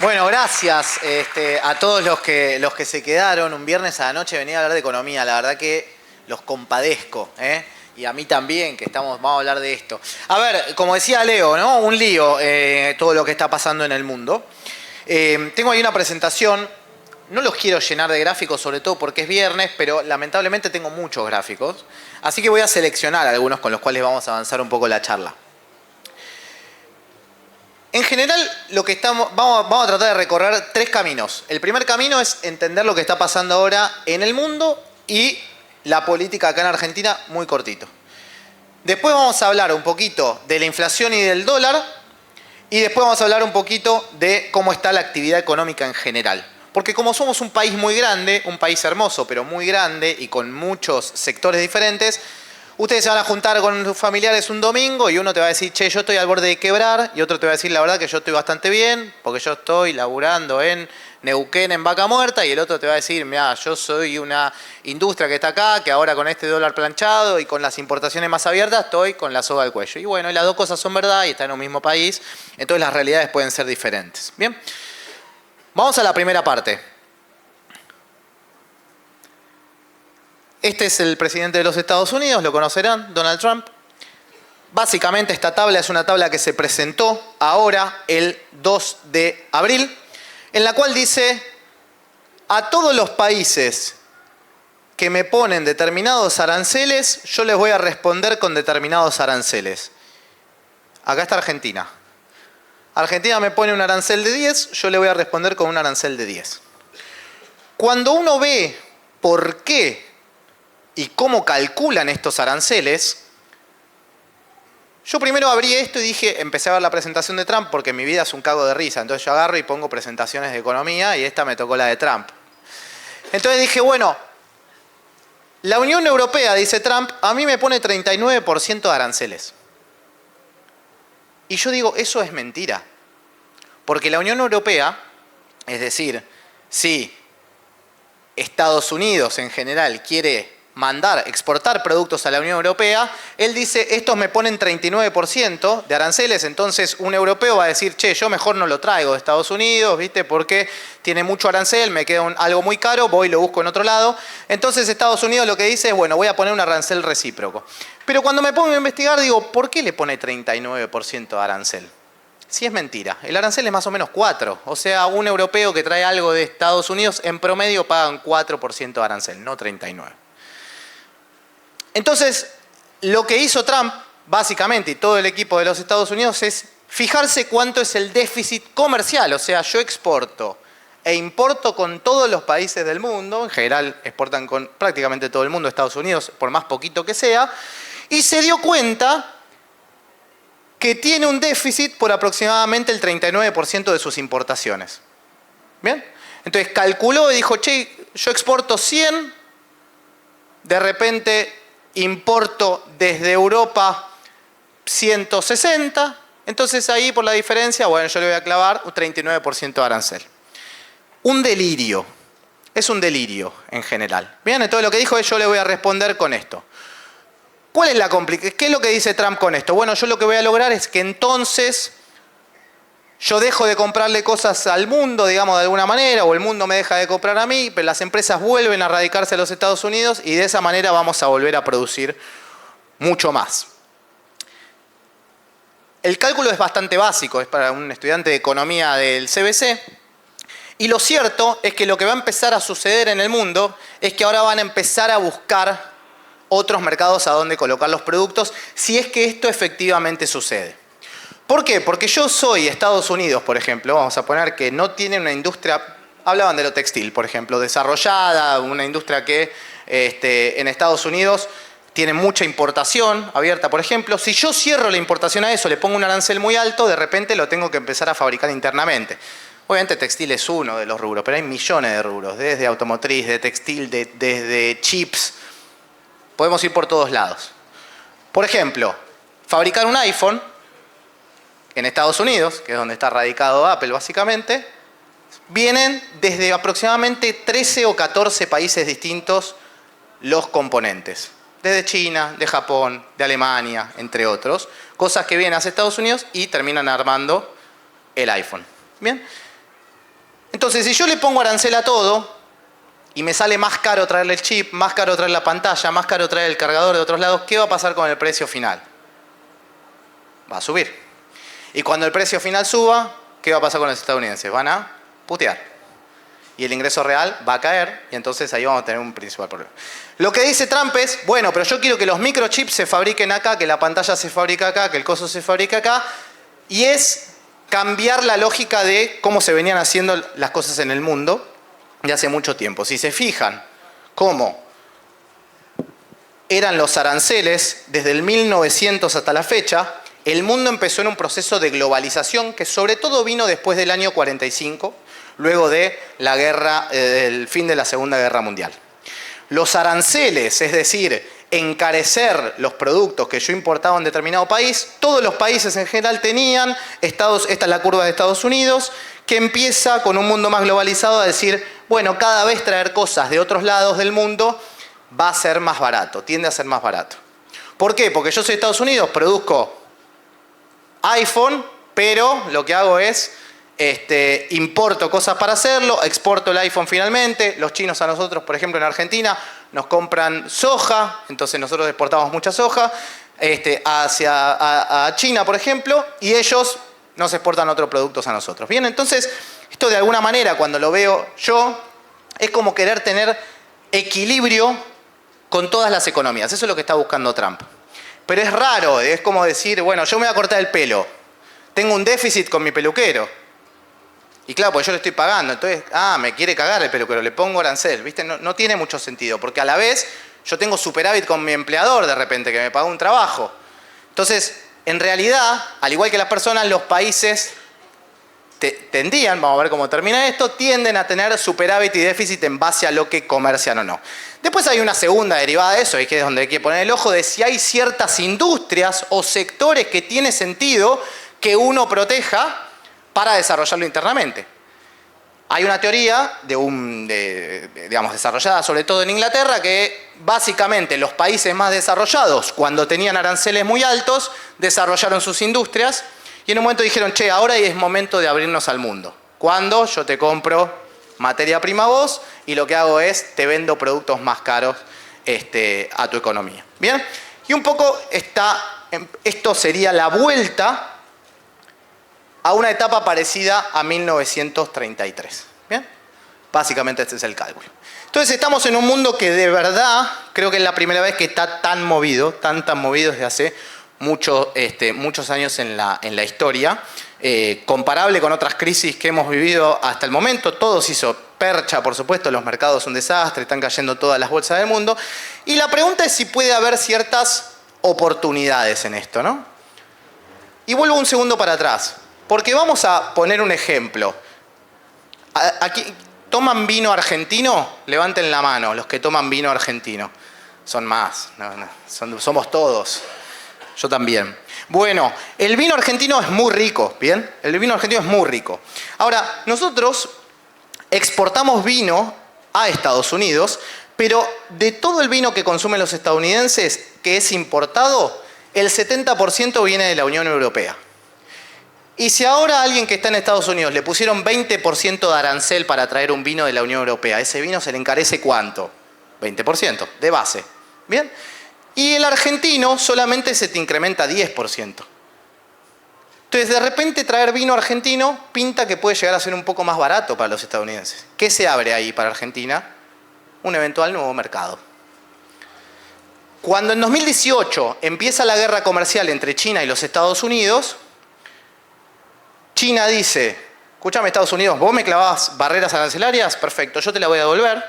Bueno, gracias a todos los que se quedaron. Un viernes a la noche venía a hablar de economía. La verdad que los compadezco, ¿eh? Y a mí también, que vamos a hablar de esto. A ver, como decía Leo, ¿no? Un lío todo lo que está pasando en el mundo. Tengo ahí una presentación. No los quiero llenar de gráficos, sobre todo porque es viernes, pero lamentablemente tengo muchos gráficos. Así que voy a seleccionar algunos con los cuales vamos a avanzar un poco la charla. En general, vamos a tratar de recorrer tres caminos. El primer camino es entender lo que está pasando ahora en el mundo y la política acá en Argentina, muy cortito. Después vamos a hablar un poquito de la inflación y del dólar. Y después vamos a hablar un poquito de cómo está la actividad económica en general. Porque como somos un país muy grande, un país hermoso, pero muy grande y con muchos sectores diferentes, ustedes se van a juntar con sus familiares un domingo y uno te va a decir, che, yo estoy al borde de quebrar, y otro te va a decir, la verdad que yo estoy bastante bien, porque yo estoy laburando en Neuquén, en Vaca Muerta, y el otro te va a decir, mira, yo soy una industria que está acá, que ahora con este dólar planchado y con las importaciones más abiertas, estoy con la soga al cuello. Y bueno, las dos cosas son verdad y están en un mismo país, entonces las realidades pueden ser diferentes. Bien, vamos a la primera parte. Este es el presidente de los Estados Unidos, lo conocerán, Donald Trump. Básicamente esta tabla es una tabla que se presentó ahora, el 2 de abril, en la cual dice, a todos los países que me ponen determinados aranceles, yo les voy a responder con determinados aranceles. Acá está Argentina. Argentina me pone un arancel de 10, yo le voy a responder con un arancel de 10. Cuando uno ve por qué y cómo calculan estos aranceles, yo primero abrí esto y dije, empecé a ver la presentación de Trump porque mi vida es un cago de risa, entonces yo agarro y pongo presentaciones de economía y esta me tocó la de Trump. Entonces dije, bueno, la Unión Europea, dice Trump, a mí me pone 39% de aranceles. Y yo digo, eso es mentira. Porque la Unión Europea, es decir, si Estados Unidos en general quiere exportar productos a la Unión Europea, él dice, estos me ponen 39% de aranceles, entonces un europeo va a decir, che, yo mejor no lo traigo de Estados Unidos, ¿viste? Porque tiene mucho arancel, me queda algo muy caro, voy y lo busco en otro lado. Entonces Estados Unidos lo que dice es, bueno, voy a poner un arancel recíproco. Pero cuando me pongo a investigar, digo, ¿por qué le pone 39% de arancel? Si es mentira, el arancel es más o menos 4%. O sea, un europeo que trae algo de Estados Unidos, en promedio pagan 4% de arancel, no 39%. Entonces, lo que hizo Trump, básicamente, y todo el equipo de los Estados Unidos, es fijarse cuánto es el déficit comercial. O sea, yo exporto e importo con todos los países del mundo, en general exportan con prácticamente todo el mundo, Estados Unidos, por más poquito que sea, y se dio cuenta que tiene un déficit por aproximadamente el 39% de sus importaciones. ¿Bien? Entonces calculó y dijo, che, yo exporto 100, de repente importo desde Europa 160, entonces ahí por la diferencia, bueno, yo le voy a clavar un 39% de arancel. Un delirio, es un delirio en general. Bien, entonces lo que dijo es, yo le voy a responder con esto. ¿Cuál es la complicación? ¿Qué es lo que dice Trump con esto? Bueno, yo lo que voy a lograr es que entonces yo dejo de comprarle cosas al mundo, digamos, de alguna manera, o el mundo me deja de comprar a mí, pero las empresas vuelven a radicarse a los Estados Unidos y de esa manera vamos a volver a producir mucho más. El cálculo es bastante básico, es para un estudiante de economía del CBC, y lo cierto es que lo que va a empezar a suceder en el mundo es que ahora van a empezar a buscar otros mercados a donde colocar los productos, si es que esto efectivamente sucede. ¿Por qué? Porque yo soy Estados Unidos, por ejemplo, vamos a poner que no tiene una industria, hablaban de lo textil, por ejemplo, desarrollada, una industria que en Estados Unidos tiene mucha importación abierta, por ejemplo. Si yo cierro la importación a eso, le pongo un arancel muy alto, de repente lo tengo que empezar a fabricar internamente. Obviamente textil es uno de los rubros, pero hay millones de rubros, desde automotriz, de textil, desde chips. Podemos ir por todos lados. Por ejemplo, fabricar un iPhone en Estados Unidos, que es donde está radicado Apple básicamente, vienen desde aproximadamente 13 o 14 países distintos los componentes. Desde China, de Japón, de Alemania, entre otros. Cosas que vienen hacia Estados Unidos y terminan armando el iPhone. ¿Bien? Entonces, si yo le pongo arancel a todo y me sale más caro traerle el chip, más caro traer la pantalla, más caro traer el cargador de otros lados, ¿qué va a pasar con el precio final? Va a subir. Y cuando el precio final suba, ¿qué va a pasar con los estadounidenses? Van a putear. Y el ingreso real va a caer, y entonces ahí vamos a tener un principal problema. Lo que dice Trump es, bueno, pero yo quiero que los microchips se fabriquen acá, que la pantalla se fabrique acá, que el coso se fabrique acá, y es cambiar la lógica de cómo se venían haciendo las cosas en el mundo de hace mucho tiempo. Si se fijan cómo eran los aranceles desde el 1900 hasta la fecha, el mundo empezó en un proceso de globalización que sobre todo vino después del año 45, luego de la guerra, el fin de la Segunda Guerra Mundial. Los aranceles, es decir, encarecer los productos que yo importaba en determinado país, todos los países en general tenían, esta es la curva de Estados Unidos, que empieza con un mundo más globalizado a decir, bueno, cada vez traer cosas de otros lados del mundo va a ser más barato, tiende a ser más barato. ¿Por qué? Porque yo soy de Estados Unidos, produzco iPhone, pero lo que hago es importo cosas para hacerlo, exporto el iPhone finalmente, los chinos a nosotros, por ejemplo en Argentina, nos compran soja, entonces nosotros exportamos mucha soja a China, por ejemplo, y ellos nos exportan otros productos a nosotros. Bien, entonces esto de alguna manera cuando lo veo yo, es como querer tener equilibrio con todas las economías, eso es lo que está buscando Trump. Pero es raro, es como decir, bueno, yo me voy a cortar el pelo, tengo un déficit con mi peluquero. Y claro, pues yo le estoy pagando, entonces, me quiere cagar el peluquero, le pongo arancel, ¿viste? No tiene mucho sentido, porque a la vez yo tengo superávit con mi empleador de repente, que me pagó un trabajo. Entonces, en realidad, al igual que las personas, los países tendían, vamos a ver cómo termina esto, tienden a tener superávit y déficit en base a lo que comercian o no. Después hay una segunda derivada de eso, y que es donde hay que poner el ojo, de si hay ciertas industrias o sectores que tiene sentido que uno proteja para desarrollarlo internamente. Hay una teoría digamos, desarrollada sobre todo en Inglaterra, que básicamente los países más desarrollados, cuando tenían aranceles muy altos, desarrollaron sus industrias y en un momento dijeron, che, ahora es momento de abrirnos al mundo. Cuando yo te compro materia prima a vos y lo que hago es te vendo productos más caros a tu economía. ¿Bien? Y un poco esto sería la vuelta a una etapa parecida a 1933. ¿Bien? Básicamente este es el cálculo. Entonces estamos en un mundo que de verdad creo que es la primera vez que está tan movido desde hace muchos años en la historia, comparable con otras crisis que hemos vivido hasta el momento. Todo se hizo percha, por supuesto, los mercados son un desastre, están cayendo todas las bolsas del mundo. Y la pregunta es si puede haber ciertas oportunidades en esto, ¿no? Y vuelvo un segundo para atrás. Porque vamos a poner un ejemplo. Aquí, ¿toman vino argentino? Levanten la mano los que toman vino argentino. Son más, somos todos. Yo también. Bueno, el vino argentino es muy rico, ¿bien? El vino argentino es muy rico. Ahora, nosotros exportamos vino a Estados Unidos, pero de todo el vino que consumen los estadounidenses, que es importado, el 70% viene de la Unión Europea. Y si ahora a alguien que está en Estados Unidos le pusieron 20% de arancel para traer un vino de la Unión Europea, ese vino se le encarece ¿cuánto? 20% de base. ¿Bien? Y el argentino solamente se te incrementa 10%. Entonces, de repente traer vino argentino pinta que puede llegar a ser un poco más barato para los estadounidenses. ¿Qué se abre ahí para Argentina? Un eventual nuevo mercado. Cuando en 2018 empieza la guerra comercial entre China y los Estados Unidos, China dice, escúchame Estados Unidos, vos me clavás barreras arancelarias, perfecto, yo te la voy a devolver.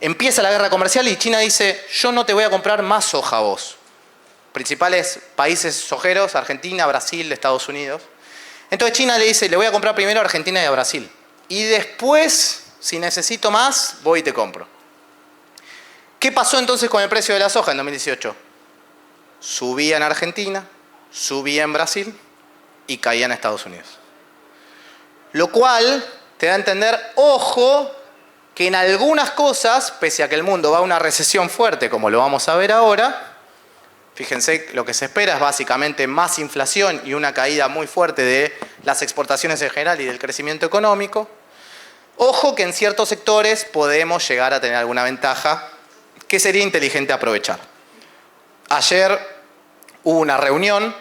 Empieza la guerra comercial y China dice, yo no te voy a comprar más soja a vos. Principales países sojeros, Argentina, Brasil, Estados Unidos. Entonces China le dice, le voy a comprar primero a Argentina y a Brasil. Y después, si necesito más, voy y te compro. ¿Qué pasó entonces con el precio de la soja en 2018? Subía en Argentina, subía en Brasil y caía en Estados Unidos. Lo cual te da a entender, ojo, que en algunas cosas, pese a que el mundo va a una recesión fuerte, como lo vamos a ver ahora, Fíjense, lo que se espera es básicamente más inflación y una caída muy fuerte de las exportaciones en general y del crecimiento económico. Ojo que en ciertos sectores podemos llegar a tener alguna ventaja que sería inteligente aprovechar. Ayer hubo una reunión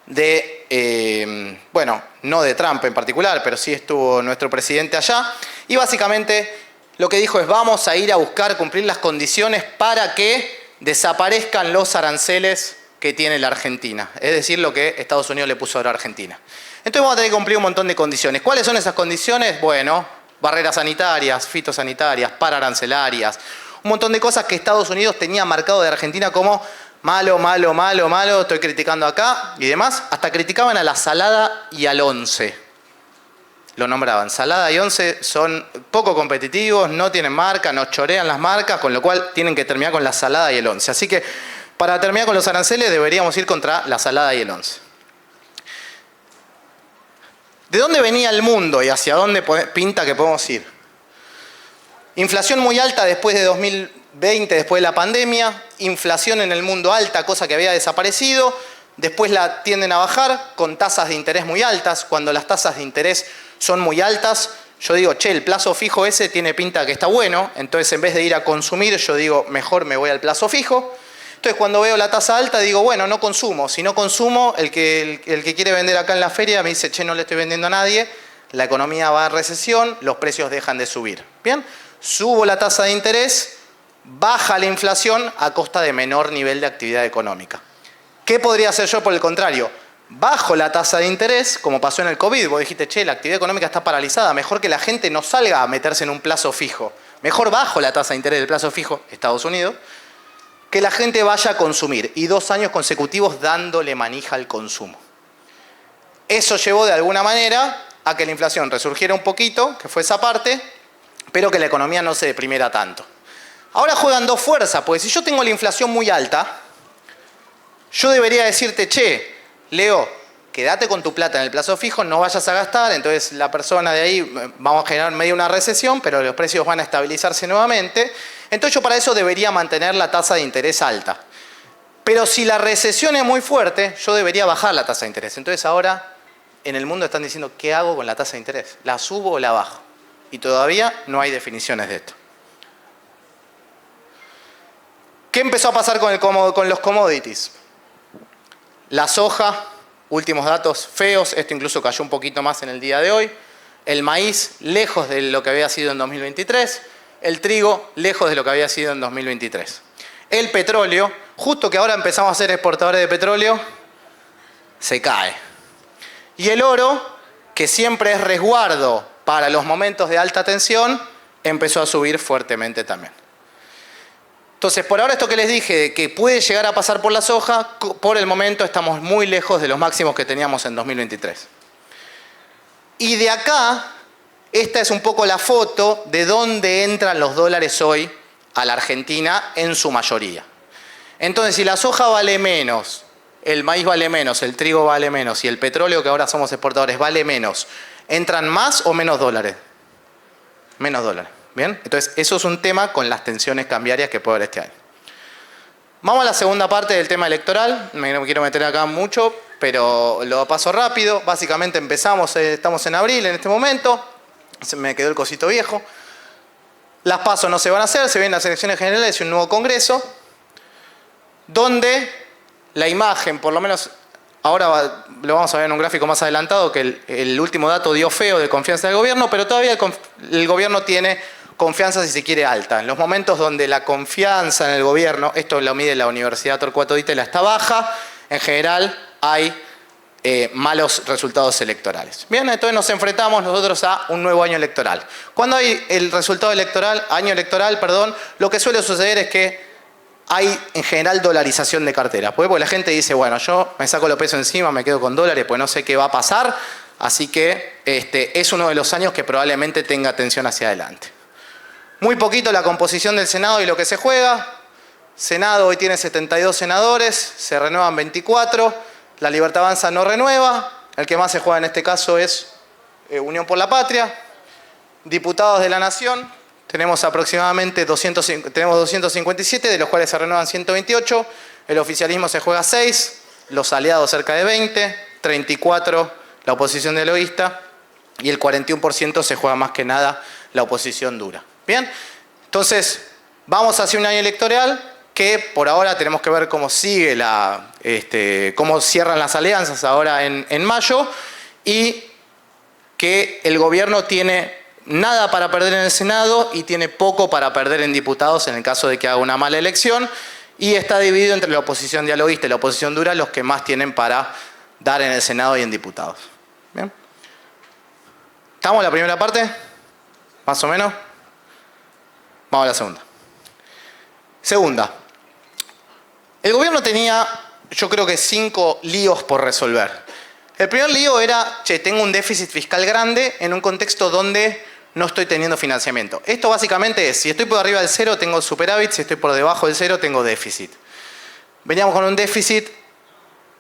de, bueno, no de Trump en particular, pero sí estuvo nuestro presidente allá, y básicamente lo que dijo es: vamos a ir a buscar cumplir las condiciones para que desaparezcan los aranceles que tiene la Argentina, es decir, lo que Estados Unidos le puso ahora a Argentina. Entonces vamos a tener que cumplir un montón de condiciones. ¿Cuáles son esas condiciones? Bueno, barreras sanitarias, fitosanitarias, pararancelarias, un montón de cosas que Estados Unidos tenía marcado de Argentina como malo, malo, malo, malo, estoy criticando acá y demás. Hasta criticaban a la Salada y al Once. Lo nombraban. Salada y Once son poco competitivos, no tienen marca, nos chorean las marcas, con lo cual tienen que terminar con la Salada y el Once. Así que para terminar con los aranceles deberíamos ir contra la Salada y el Once. ¿De dónde venía el mundo y hacia dónde pinta que podemos ir? Inflación muy alta después de 2020, después de la pandemia. Inflación en el mundo alta, cosa que había desaparecido. Después la tienden a bajar con tasas de interés muy altas. Cuando las tasas de interés son muy altas, yo digo, che, el plazo fijo ese tiene pinta que está bueno. Entonces, en vez de ir a consumir, yo digo, mejor me voy al plazo fijo. Entonces, cuando veo la tasa alta, digo, bueno, no consumo. Si no consumo, el que quiere vender acá en la feria me dice, che, no le estoy vendiendo a nadie. La economía va a recesión, los precios dejan de subir. ¿Bien? Subo la tasa de interés, baja la inflación a costa de menor nivel de actividad económica. ¿Qué podría hacer yo por el contrario? Bajo la tasa de interés, como pasó en el COVID. Vos dijiste, che, la actividad económica está paralizada, mejor que la gente no salga a meterse en un plazo fijo. Mejor bajo la tasa de interés del plazo fijo, Estados Unidos, que la gente vaya a consumir. Y 2 años consecutivos dándole manija al consumo. Eso llevó de alguna manera a que la inflación resurgiera un poquito, que fue esa parte, pero que la economía no se deprimiera tanto. Ahora juegan dos fuerzas, porque si yo tengo la inflación muy alta, yo debería decirte, che, Leo, quédate con tu plata en el plazo fijo, no vayas a gastar, entonces la persona de ahí, vamos a generar medio una recesión, pero los precios van a estabilizarse nuevamente. Entonces yo para eso debería mantener la tasa de interés alta. Pero si la recesión es muy fuerte, yo debería bajar la tasa de interés. Entonces ahora en el mundo están diciendo, ¿qué hago con la tasa de interés? ¿La subo o la bajo? Y todavía no hay definiciones de esto. ¿Qué empezó a pasar con los commodities? La soja, últimos datos feos, esto incluso cayó un poquito más en el día de hoy. El maíz, lejos de lo que había sido en 2023. El trigo, lejos de lo que había sido en 2023. El petróleo, justo que ahora empezamos a ser exportadores de petróleo, se cae. Y el oro, que siempre es resguardo para los momentos de alta tensión, empezó a subir fuertemente también. Entonces, por ahora esto que les dije, de que puede llegar a pasar por la soja, por el momento estamos muy lejos de los máximos que teníamos en 2023. Y de acá, esta es un poco la foto de dónde entran los dólares hoy a la Argentina en su mayoría. Entonces, si la soja vale menos, el maíz vale menos, el trigo vale menos y el petróleo, que ahora somos exportadores, vale menos, ¿entran más o menos dólares? Menos dólares. ¿Bien? Entonces, eso es un tema con las tensiones cambiarias que puede haber este año. Vamos a la segunda parte del tema electoral. No me quiero meter acá mucho, pero lo paso rápido. Básicamente empezamos, estamos en abril en este momento. Se me quedó el cosito viejo. Las PASO no se van a hacer, se vienen las elecciones generales y un nuevo congreso, donde la imagen, por lo menos ahora lo vamos a ver en un gráfico más adelantado, que el último dato dio feo de confianza del gobierno, pero todavía el gobierno tiene confianza, si se quiere, alta. En los momentos donde la confianza en el gobierno, esto lo mide la Universidad Torcuato Di Tella, está baja, en general hay malos resultados electorales. Bien, entonces nos enfrentamos nosotros a un nuevo año electoral. Cuando hay el resultado electoral, lo que suele suceder es que hay en general dolarización de cartera. Porque la gente dice, bueno, yo me saco los pesos encima, me quedo con dólares, pues no sé qué va a pasar, así que es uno de los años que probablemente tenga tensión hacia adelante. Muy poquito la composición del Senado y lo que se juega. Senado hoy tiene 72 senadores, se renuevan 24. La Libertad Avanza no renueva. El que más se juega en este caso es Unión por la Patria. Diputados de la Nación, tenemos aproximadamente 257, de los cuales se renuevan 128. el oficialismo se juega 6, los aliados cerca de 20, 34 la oposición dialoguista y el 41% se juega más que nada la oposición dura. Bien, entonces vamos hacia un año electoral que por ahora tenemos que ver cómo sigue cómo cierran las alianzas ahora en mayo, y que el gobierno tiene nada para perder en el Senado y tiene poco para perder en diputados en el caso de que haga una mala elección, y está dividido entre la oposición dialoguista y la oposición dura, los que más tienen para dar en el Senado y en diputados. ¿Bien? ¿Estamos en la primera parte? ¿Más o menos? Vamos a la segunda. Segunda. El gobierno tenía, yo creo que 5 líos por resolver. El primer lío era, tengo un déficit fiscal grande en un contexto donde no estoy teniendo financiamiento. Esto básicamente es, si estoy por arriba del 0 tengo superávit, si estoy por debajo del 0 tengo déficit. Veníamos con un déficit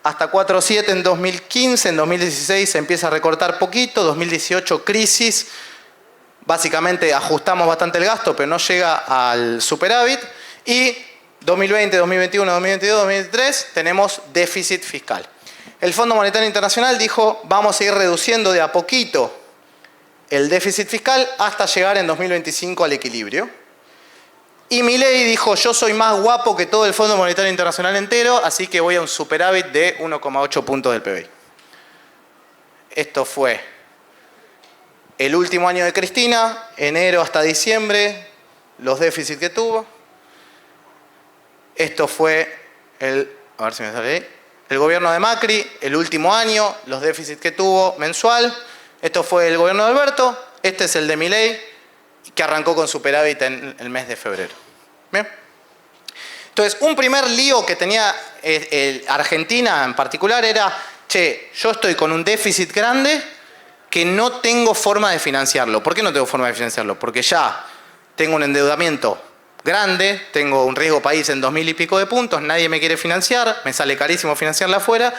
hasta 4,7 en 2015, en 2016 se empieza a recortar poquito, 2018 crisis, básicamente ajustamos bastante el gasto, pero no llega al superávit, y 2020, 2021, 2022, 2023 tenemos déficit fiscal. El Fondo Monetario Internacional dijo, vamos a ir reduciendo de a poquito el déficit fiscal hasta llegar en 2025 al equilibrio. Y Milei dijo, yo soy más guapo que todo el Fondo Monetario Internacional entero, así que voy a un superávit de 1,8 puntos del PBI. Esto fue el último año de Cristina, enero hasta diciembre, los déficits que tuvo. Esto fue a ver si me sale ahí, el gobierno de Macri, el último año, los déficits que tuvo mensual. Esto fue el gobierno de Alberto, este es el de Milei, que arrancó con superávit en el mes de febrero. ¿Bien? Entonces, un primer lío que tenía Argentina en particular era, yo estoy con un déficit grande que no tengo forma de financiarlo. ¿Por qué no tengo forma de financiarlo? Porque ya tengo un endeudamiento grande, tengo un riesgo país en 2.000 y pico de puntos, nadie me quiere financiar, me sale carísimo financiarla afuera,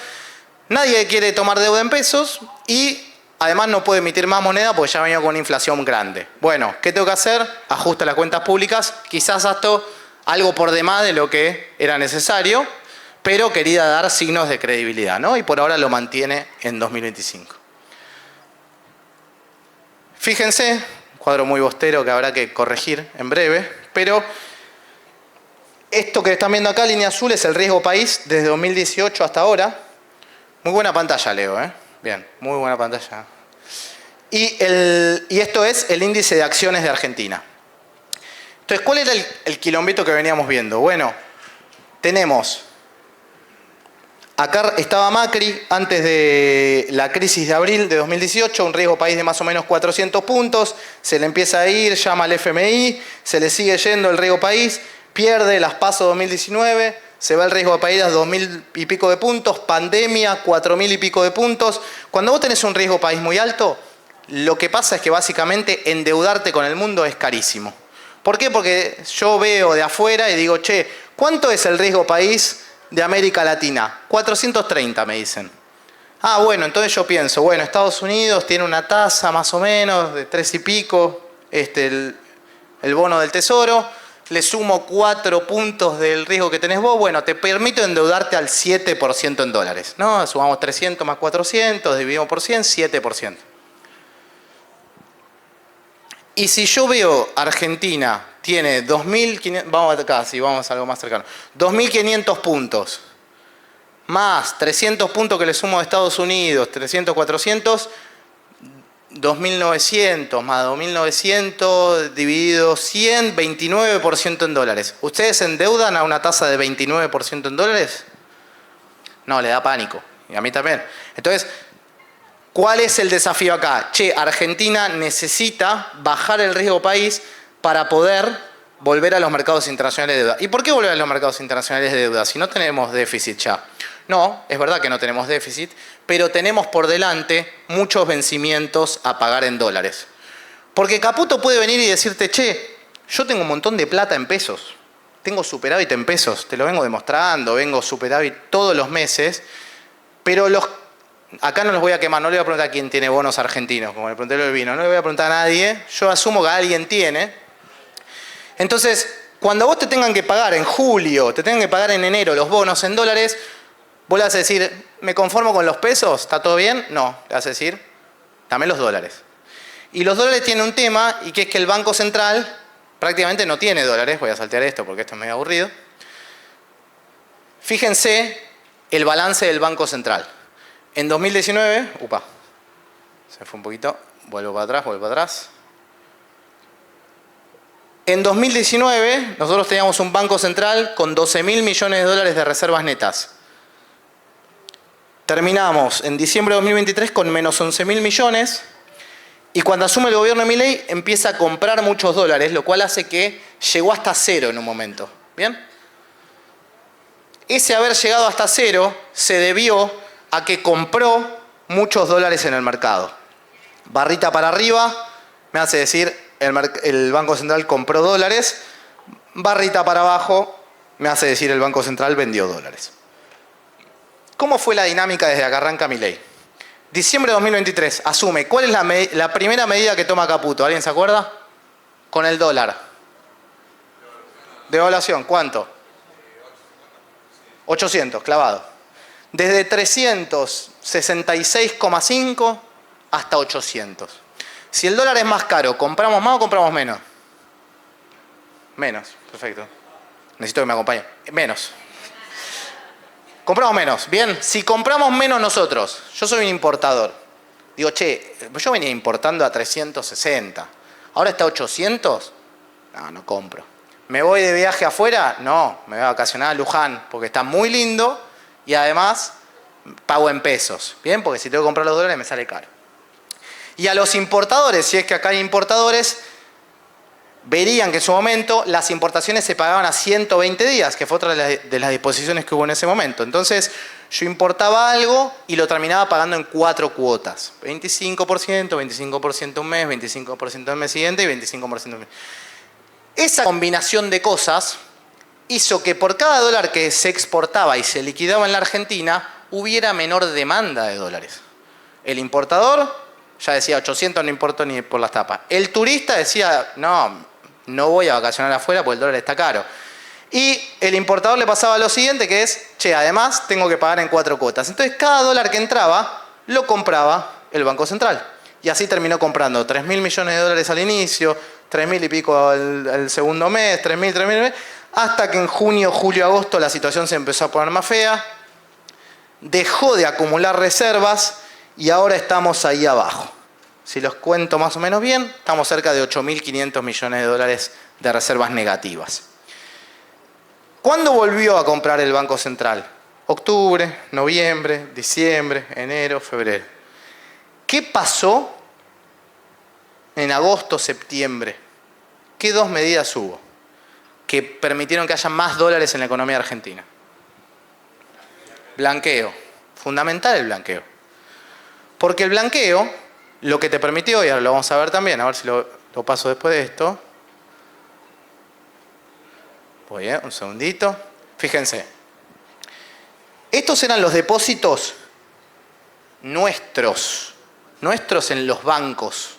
nadie quiere tomar deuda en pesos y además no puedo emitir más moneda porque ya venía con una inflación grande. Bueno, ¿qué tengo que hacer? Ajusta las cuentas públicas, quizás hasta algo por demás de lo que era necesario, pero quería dar signos de credibilidad, ¿no? Y por ahora lo mantiene en 2025. Fíjense, un cuadro muy bostero que habrá que corregir en breve, pero esto que están viendo acá, línea azul, es el riesgo país desde 2018 hasta ahora. Muy buena pantalla, Leo, ¿eh? Bien, muy buena pantalla. Y esto es el índice de acciones de Argentina. Entonces, ¿cuál era el quilombito que veníamos viendo? Bueno, tenemos, acá estaba Macri antes de la crisis de abril de 2018, un riesgo país de más o menos 400 puntos, se le empieza a ir, llama al FMI, se le sigue yendo el riesgo país, pierde las PASO 2019, se va el riesgo de país a 2.000 y pico de puntos, pandemia, 4.000 y pico de puntos. Cuando vos tenés un riesgo país muy alto, lo que pasa es que básicamente endeudarte con el mundo es carísimo. ¿Por qué? Porque yo veo de afuera y digo, ¿cuánto es el riesgo país de América Latina? 430 me dicen. Ah, bueno, entonces yo pienso, bueno, Estados Unidos tiene una tasa más o menos de 3 y pico, el bono del tesoro, le sumo 4 puntos del riesgo que tenés vos, bueno, te permito endeudarte al 7% en dólares, ¿no? Sumamos 300 más 400, dividimos por 100, 7%. Y si yo veo Argentina tiene 2.500, vamos acá, sí, vamos a algo más cercano, 2.500 puntos, más 300 puntos que le sumo a Estados Unidos, 300, 400, 2.900 más 2.900 dividido 100, 29% en dólares. ¿Ustedes se endeudan a una tasa de 29% en dólares? No, le da pánico. Y a mí también. Entonces, ¿cuál es el desafío acá? Argentina necesita bajar el riesgo país para poder volver a los mercados internacionales de deuda. ¿Y por qué volver a los mercados internacionales de deuda si no tenemos déficit ya? No, es verdad que no tenemos déficit, pero tenemos por delante muchos vencimientos a pagar en dólares. Porque Caputo puede venir y decirte, yo tengo un montón de plata en pesos, tengo superávit en pesos, te lo vengo demostrando, vengo superávit todos los meses, pero acá no los voy a quemar, no le voy a preguntar a quién tiene bonos argentinos, como le pregunté lo del vino, no le voy a preguntar a nadie, yo asumo que alguien tiene. Entonces, Cuando vos te tengan que pagar en julio, te tengan que pagar en enero los bonos en dólares, vos le vas a decir, ¿me conformo con los pesos? ¿Está todo bien? No, le vas a decir, dame los dólares. Y los dólares tienen un tema, y que es que el Banco Central prácticamente no tiene dólares. Voy a saltear esto porque esto es medio aburrido. Fíjense el balance del Banco Central. En 2019, se fue un poquito, vuelvo para atrás. En 2019, nosotros teníamos un Banco Central con 12.000 millones de dólares de reservas netas. Terminamos en diciembre de 2023 con menos 11.000 millones. Y cuando asume el gobierno de Milei, empieza a comprar muchos dólares, lo cual hace que llegó hasta cero en un momento. ¿Bien? Ese haber llegado hasta cero se debió a que compró muchos dólares en el mercado. Barrita para arriba me hace decir el Banco Central compró dólares. Barrita para abajo me hace decir el Banco Central vendió dólares. ¿Cómo fue la dinámica desde que arranca Milei? Diciembre de 2023, asume. ¿Cuál es la primera medida que toma Caputo? ¿Alguien se acuerda? Con el dólar. Devaluación, ¿cuánto? 800, clavado. Desde 366,5 hasta 800. Si el dólar es más caro, ¿compramos más o compramos menos? Menos, perfecto. Necesito que me acompañen. Menos. Compramos menos, bien. Si compramos menos nosotros, yo soy un importador. Digo, che, yo venía importando a 360. ¿Ahora está a 800? No compro. ¿Me voy de viaje afuera? No, me voy a vacacionar a Luján porque está muy lindo y además pago en pesos. Bien, porque si tengo que comprar los dólares me sale caro. Y a los importadores, si es que acá hay importadores, verían que en su momento las importaciones se pagaban a 120 días, que fue otra de las disposiciones que hubo en ese momento. Entonces, yo importaba algo y lo terminaba pagando en 4 cuotas. 25%, 25% un mes, 25% el mes siguiente y 25% el mes. Esa combinación de cosas hizo que por cada dólar que se exportaba y se liquidaba en la Argentina, hubiera menor demanda de dólares. El importador ya decía 800, no importó ni por las tapas. El turista decía, no voy a vacacionar afuera porque el dólar está caro. Y el importador le pasaba lo siguiente, que es, che, además tengo que pagar en 4 cuotas. Entonces cada dólar que entraba, lo compraba el Banco Central. Y así terminó comprando 3.000 millones de dólares al inicio, 3.000 y pico el segundo mes, 3.000, hasta que en junio, julio, agosto la situación se empezó a poner más fea. Dejó de acumular reservas y ahora estamos ahí abajo. Si los cuento más o menos bien, estamos cerca de 8.500 millones de dólares de reservas negativas. ¿Cuándo volvió a comprar el Banco Central? Octubre, noviembre, diciembre, enero, febrero. ¿Qué pasó en agosto, septiembre? ¿Qué 2 medidas hubo que permitieron que haya más dólares en la economía argentina? Blanqueo. Fundamental el blanqueo. Porque el blanqueo, lo que te permitió, y ahora lo vamos a ver también, a ver si lo paso después de esto. Voy, un segundito. Fíjense. Estos eran los depósitos nuestros en los bancos.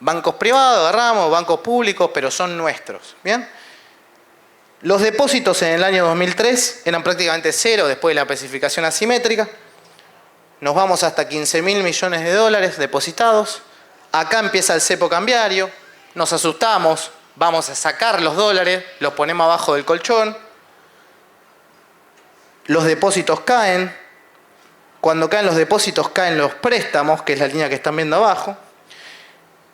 Bancos privados, agarramos, bancos públicos, pero son nuestros. ¿Bien? Los depósitos en el año 2003 eran prácticamente cero después de la especificación asimétrica. Nos vamos hasta 15.000 millones de dólares depositados. Acá empieza el cepo cambiario. Nos asustamos. Vamos a sacar los dólares. Los ponemos abajo del colchón. Los depósitos caen. Cuando caen los depósitos, caen los préstamos, que es la línea que están viendo abajo.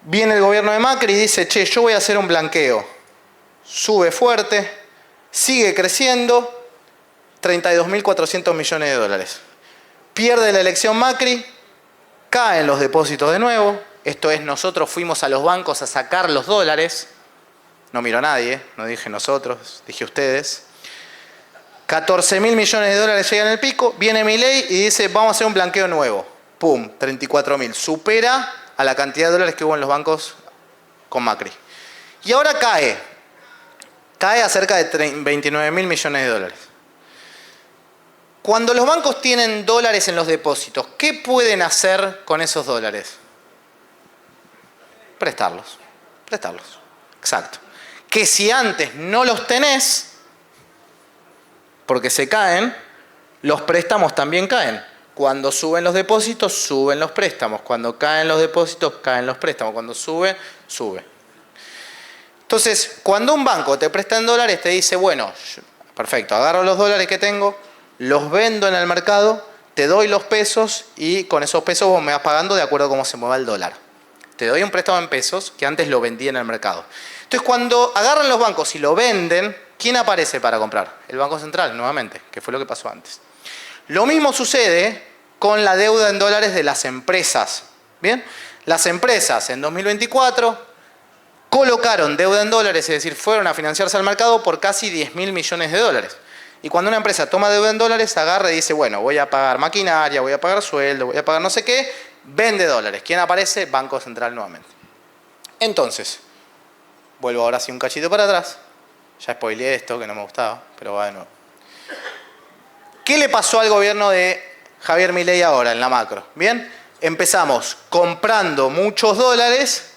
Viene el gobierno de Macri y dice, che, yo voy a hacer un blanqueo. Sube fuerte. Sigue creciendo. 32.400 millones de dólares. Pierde la elección Macri, caen los depósitos de nuevo. Esto es, nosotros fuimos a los bancos a sacar los dólares. No miro a nadie, no dije nosotros, dije ustedes. 14.000 millones de dólares llegan al pico, viene Milei y dice, vamos a hacer un blanqueo nuevo. Pum, 34.000. Supera a la cantidad de dólares que hubo en los bancos con Macri. Y ahora cae. Cae a cerca de 29.000 millones de dólares. Cuando los bancos tienen dólares en los depósitos, ¿qué pueden hacer con esos dólares? Prestarlos. Exacto. que si antes no los tenés, porque se caen, los préstamos también caen. Cuando suben los depósitos, suben los préstamos. Cuando caen los depósitos, caen los préstamos. Cuando sube, sube. Entonces, cuando un banco te presta en dólares, te dice, bueno, perfecto, agarro los dólares que tengo, los vendo en el mercado, te doy los pesos y con esos pesos vos me vas pagando de acuerdo a cómo se mueva el dólar. Te doy un préstamo en pesos que antes lo vendí en el mercado. Entonces, cuando agarran los bancos y lo venden, ¿quién aparece para comprar? El Banco Central, nuevamente, que fue lo que pasó antes. Lo mismo sucede con la deuda en dólares de las empresas. ¿Bien? Las empresas en 2024 colocaron deuda en dólares, es decir, fueron a financiarse al mercado por casi 10.000 millones de dólares. Y cuando una empresa toma deuda en dólares, agarra y dice, bueno, voy a pagar maquinaria, voy a pagar sueldo, voy a pagar no sé qué, vende dólares. ¿Quién aparece? Banco Central nuevamente. Entonces, vuelvo ahora sí un cachito para atrás. Ya spoileé esto, que no me gustaba, pero va de nuevo. ¿Qué le pasó al gobierno de Javier Milei ahora en la macro? Bien, empezamos comprando muchos dólares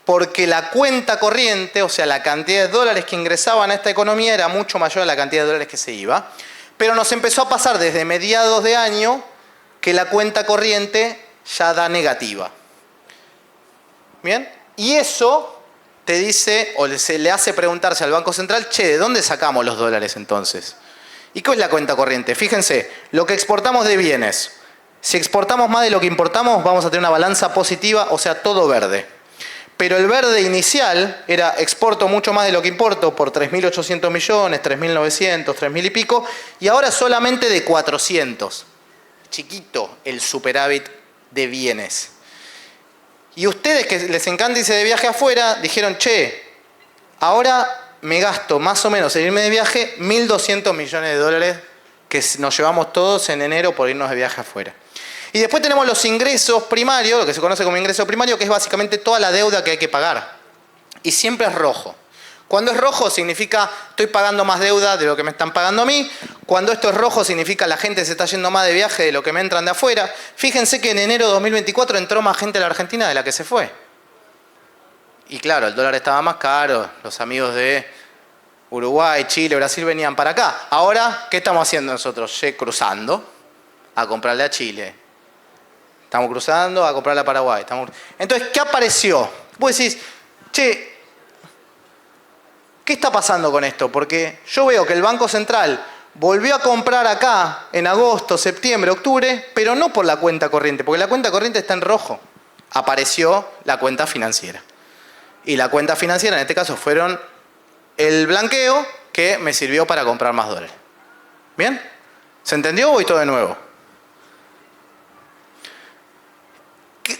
porque la cuenta corriente, o sea, la cantidad de dólares que ingresaban a esta economía era mucho mayor a la cantidad de dólares que se iba. Pero nos empezó a pasar desde mediados de año que la cuenta corriente ya da negativa. ¿Bien? Y eso te dice, o se le hace preguntarse al Banco Central, che, ¿de dónde sacamos los dólares entonces? ¿Y qué es la cuenta corriente? Fíjense, lo que exportamos de bienes. Si exportamos más de lo que importamos, vamos a tener una balanza positiva, o sea, todo verde. Pero el verde inicial era exporto mucho más de lo que importo por 3.800 millones, 3.900, 3.000 y pico, y ahora solamente de 400. Chiquito el superávit de bienes. Y ustedes que les encanta irse de viaje afuera, dijeron, che, ahora me gasto más o menos en irme de viaje 1.200 millones de dólares que nos llevamos todos en enero por irnos de viaje afuera. Y después tenemos los ingresos primarios, lo que se conoce como ingreso primario, que es básicamente toda la deuda que hay que pagar. Y siempre es rojo. Cuando es rojo significa estoy pagando más deuda de lo que me están pagando a mí. Cuando esto es rojo significa la gente se está yendo más de viaje de lo que me entran de afuera. Fíjense que en enero de 2024 entró más gente a la Argentina de la que se fue. Y claro, el dólar estaba más caro, los amigos de Uruguay, Chile, Brasil venían para acá. Ahora, ¿qué estamos haciendo nosotros? Cruzando a comprarle a Chile. Estamos cruzando a comprarle a Paraguay. Entonces, ¿qué apareció? Vos decís, che, ¿qué está pasando con esto? Porque yo veo que el Banco Central volvió a comprar acá en agosto, septiembre, octubre, pero no por la cuenta corriente, porque la cuenta corriente está en rojo. Apareció la cuenta financiera. Y la cuenta financiera, en este caso, fueron el blanqueo que me sirvió para comprar más dólares. ¿Bien? ¿Se entendió o voy todo de nuevo?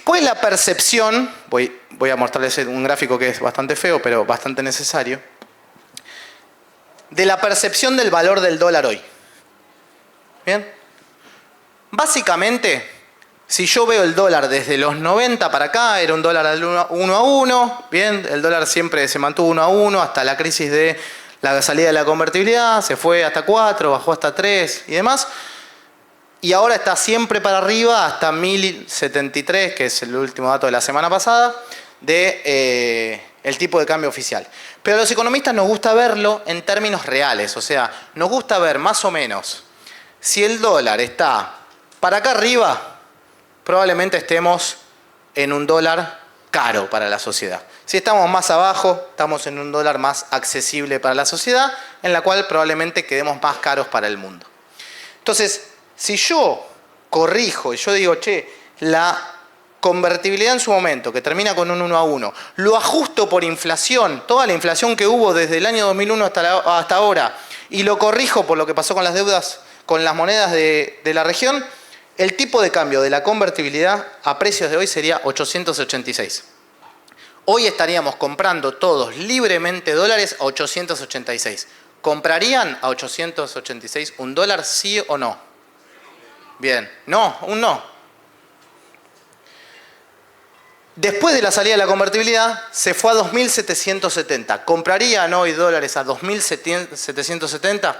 ¿Cuál es la percepción? Voy a mostrarles un gráfico que es bastante feo, pero bastante necesario. De la percepción del valor del dólar hoy. ¿Bien? Básicamente, si yo veo el dólar desde los 90 para acá, era un dólar al 1 a 1. Bien, el dólar siempre se mantuvo 1 a 1 hasta la crisis de la salida de la convertibilidad. Se fue hasta 4, bajó hasta 3 y demás. Y ahora está siempre para arriba hasta 1073, que es el último dato de la semana pasada, de el tipo de cambio oficial. Pero a los economistas nos gusta verlo en términos reales, o sea, nos gusta ver más o menos si el dólar está para acá arriba, probablemente estemos en un dólar caro para la sociedad. Si estamos más abajo, estamos en un dólar más accesible para la sociedad, en la cual probablemente quedemos más caros para el mundo. Entonces, si yo corrijo y yo digo, che, la convertibilidad en su momento, que termina con un 1 a 1, lo ajusto por inflación, toda la inflación que hubo desde el año 2001 hasta ahora, y lo corrijo por lo que pasó con las deudas, con las monedas de la región, el tipo de cambio de la convertibilidad a precios de hoy sería 886. Hoy estaríamos comprando todos libremente dólares a 886. ¿Comprarían a 886 un dólar, sí o no? Bien, no, un no. Después de la salida de la convertibilidad, se fue a 2.770. ¿Comprarían hoy dólares a 2.770?